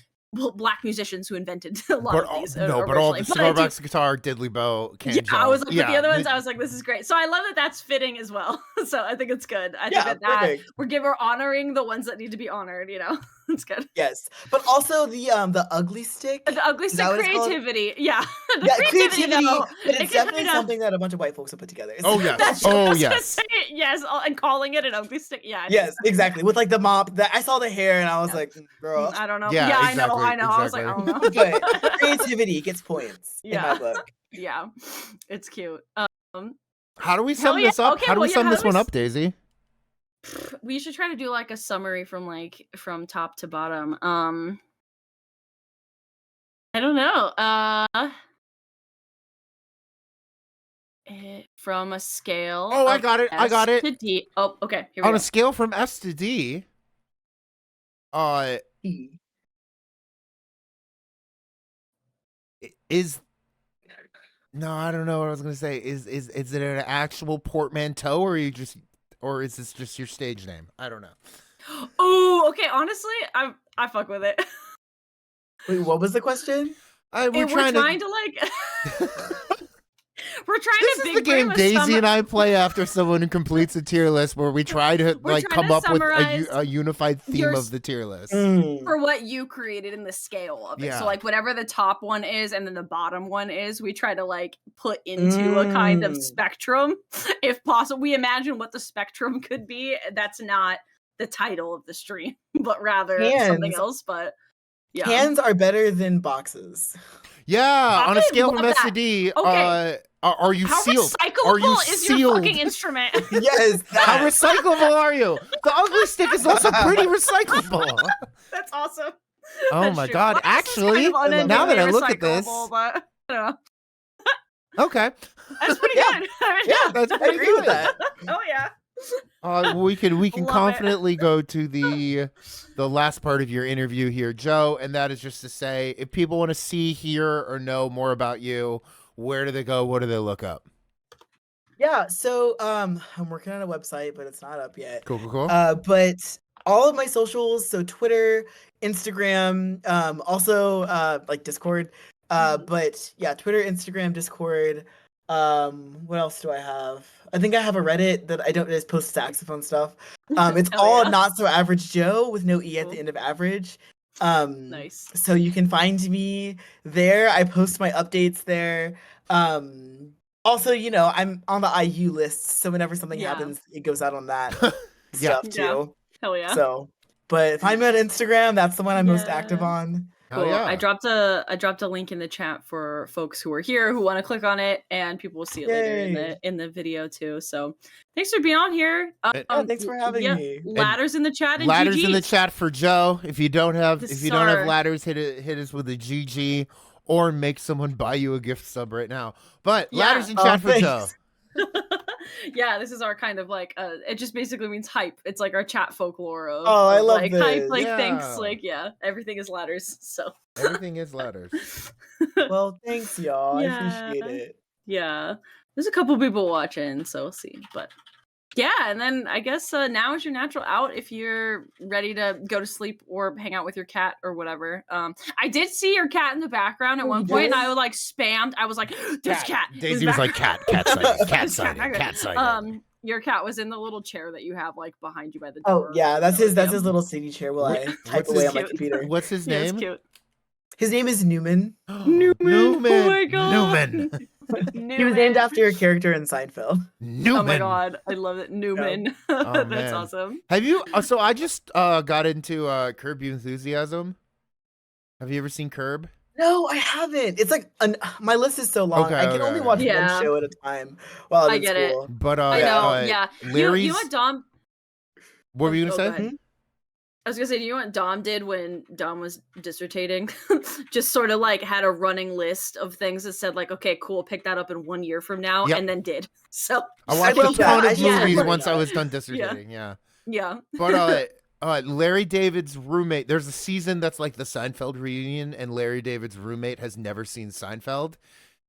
C: black musicians who invented a lot
A: But
C: of
A: all,
C: these.
A: no, but all
C: originally.
A: the
C: But I do-
A: Starbucks guitar, diddly bow,
C: yeah,
A: Kanjo.
C: I was like, with the other ones, I was like, this is great. So I love that that's fitting as well. So I think it's good. I
B: Yeah,
C: think that
B: perfect.
C: we're honoring the ones that need to be honored. You know, it's good.
B: Yes, but also the ugly stick.
C: The ugly
B: Is
C: stick
B: that what it's called?
C: creativity. Yeah, the
B: Yeah, creativity,
C: though.
B: but
C: It
B: it's
C: can
B: definitely
C: kinda-
B: something that a bunch of white folks have put together.
A: Oh yes.
C: That's
A: Oh
C: I was gonna
A: yes.
C: say it, yes, and calling it an ugly stick. Yeah. I think
B: Yes,
C: so.
B: exactly. With like the mop, I saw the hair and I was
C: Yeah.
B: like, girl.
C: I don't know.
A: Yeah,
C: Yeah,
A: exactly,
C: I know. I was like, I
A: exactly.
C: don't know.
B: But creativity gets points in
C: Yeah.
B: my book.
C: Yeah, it's cute.
A: How do we
C: Hell
A: sum
C: yeah.
A: this up?
C: Okay,
A: how do we
C: well, yeah,
A: sum
C: how
A: this
C: do we
A: one
C: s-
A: up, Daisy?
C: We should try to do like a summary from top to bottom. I don't know. From a scale.
A: Oh, I
C: of
A: got it. I got
C: S
A: it.
C: to D. Oh, okay. Here we
A: On
C: go.
A: a scale from S to D, is no, I don't know what I was gonna say. Is it an actual portmanteau, or is this just your stage name? I don't know.
C: Oh, okay. Honestly, I fuck with it.
B: Wait, what was the question?
A: We're
C: And
A: trying to.
C: like. We're trying
A: This
C: to
A: is the game Daisy and I play after someone who completes a tier list, where we try to
C: We're
A: like
C: trying
A: come
C: to
A: up with
C: summarize
A: a unified theme
C: your
A: of the tier list.
C: for what you created in the scale of it.
A: Yeah.
C: So like whatever the top one is and then the bottom one is, we try to like put into a kind of spectrum if possible. We imagine what the spectrum could be. That's not the title of the stream, but rather something
B: Cans.
C: else. But yeah.
B: Cans are better than boxes.
A: Yeah, on a
C: I
A: scale from
C: love
A: S to
C: that.
A: D,
C: Okay.
A: are you
C: How
A: sealed?
C: recyclable
A: Are you
C: is
A: sealed?
C: your fucking instrument?
B: Yes,
A: How
B: that.
A: recyclable are you? The ugly stick is also pretty recyclable.
C: That's awesome.
A: Oh
C: That's
A: my
C: true.
A: god!
C: Boxes is kind
A: Actually,
C: of unendingly
A: now that I look at this,
C: recyclable, but I don't know.
A: okay,
C: That's pretty
B: Yeah.
C: good. I mean,
A: yeah, that's
B: I
A: pretty
B: agree
A: good.
B: with that.
C: Oh yeah.
A: We can
C: Love it.
A: confidently go to the last part of your interview here, Joe, and that is just to say, if people want to see, hear, or know more about you, where do they go? What do they look up?
B: Yeah, so I'm working on a website, but it's not up yet.
A: Cool, cool, cool.
B: But all of my socials, so Twitter, Instagram, also like Discord. But yeah, Twitter, Instagram, Discord. What else do I have? I think I have a Reddit that I don't just post saxophone stuff. It's
C: Hell
B: all
C: yeah.
B: Not So Average Joe with no E at
C: Cool.
B: the end of average.
C: Nice.
B: So you can find me there. I post my updates there. Also, you know, I'm on the IU list, so whenever something
C: Yeah.
B: happens, it goes out on that
A: Yeah.
B: stuff too.
C: Hell yeah.
B: So, but find me on Instagram. That's the one I'm most active
C: Yeah.
B: on.
A: Hell
C: Cool.
A: yeah.
C: I dropped a link in the chat for folks who are here who want to click on it, and people will see it later in the video too. So thanks for being on here.
B: Yeah, thanks for having me.
C: Ladders in the chat and
A: Ladders in the
C: GGs.
A: chat for Joe. If you don't have
C: The
A: ladders, hit us with a GG or make someone buy you a gift sub right now. But
C: Yeah.
A: ladders in chat for Joe.
C: Yeah, this is our kind of like it just basically means hype. It's like our chat folklore of,
B: I love
C: like hype,
B: this.
C: like
A: Yeah.
C: thinks, like everything is ladders. So
A: Everything is ladders.
B: Well, thanks, y'all.
C: Yeah.
B: I appreciate it.
C: yeah, there's a couple people watching, so we'll see. But yeah, and then I guess now is your natural out if you're ready to go to sleep or hang out with your cat or whatever. I did see your cat in the background at
B: Oh,
C: one
B: you
C: point, and
B: did?
C: I was like spammed. I was like, "There's cat." in the
A: Daisy was like,
C: background.
A: cat sighting, cat
C: There's
A: sighting, cat sighting.
C: Your cat was in the little chair that you have like behind you by the
B: Oh
C: door.
B: yeah, that's his
C: Yeah.
B: little sitting chair while I type
A: what's
B: away
A: his-
B: on my
C: cute.
B: computer.
A: What's his
C: Yeah, it's
A: name?
C: cute.
B: His name is Newman.
C: Newman. Oh my god.
A: Newman.
B: He was named after a character in Seinfeld.
A: Newman.
C: Oh my god, I love it, Newman.
A: Oh,
C: That's
A: man.
C: awesome.
A: Have you? So I just got into Curb Your Enthusiasm. Have you ever seen Curb?
B: No, I haven't. It's like my list is so long.
A: Okay,
B: I can
A: okay,
B: only
A: okay.
B: watch
C: Yeah.
B: one show at a time while I'm
C: I
B: in
C: get it.
B: school.
A: But
C: I know,
A: yeah.
C: yeah.
A: Larry's.
C: You know what Dom?
A: What were you
C: Oh,
A: gonna
C: go
A: say?
C: ahead. I was gonna say, do you know what Dom did when Dom was dissertating? Just sort of like had a running list of things that said like, okay, cool, pick that up in 1 year from now,
A: Yep.
C: and then did. So
A: I watched
B: love
A: a
B: that.
A: ton
B: I
A: of
B: should start
A: movies
B: doing
A: once I
B: that.
A: was done dissertating. Yeah.
C: yeah,
A: But Larry David's roommate. There's a season that's like the Seinfeld reunion, and Larry David's roommate has never seen Seinfeld.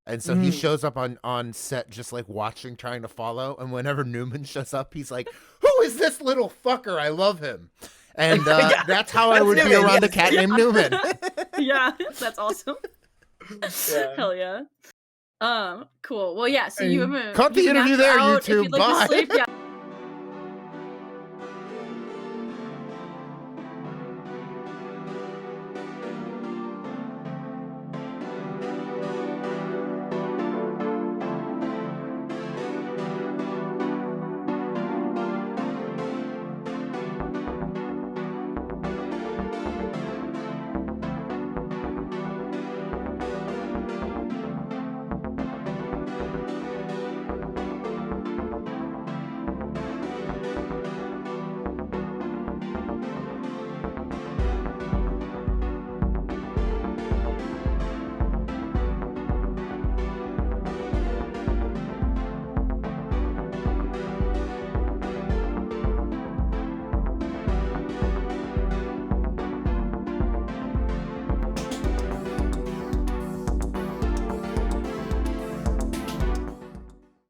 A: And so he shows up on set just like watching, trying to follow. And whenever Newman shows up, he's like, "Who is this little fucker? I love him." And
B: Yeah,
A: that's how I
B: that's
A: would be
B: Newman,
A: around a
B: yes.
A: cat named Newman.
C: yeah, that's awesome.
B: Yeah.
C: Hell yeah. Cool. Well, yeah. So you have a
A: Cut the
C: you have
A: interview
C: natural
A: there,
C: out. If
A: YouTube.
C: you'd like to
A: Bye.
C: sleep,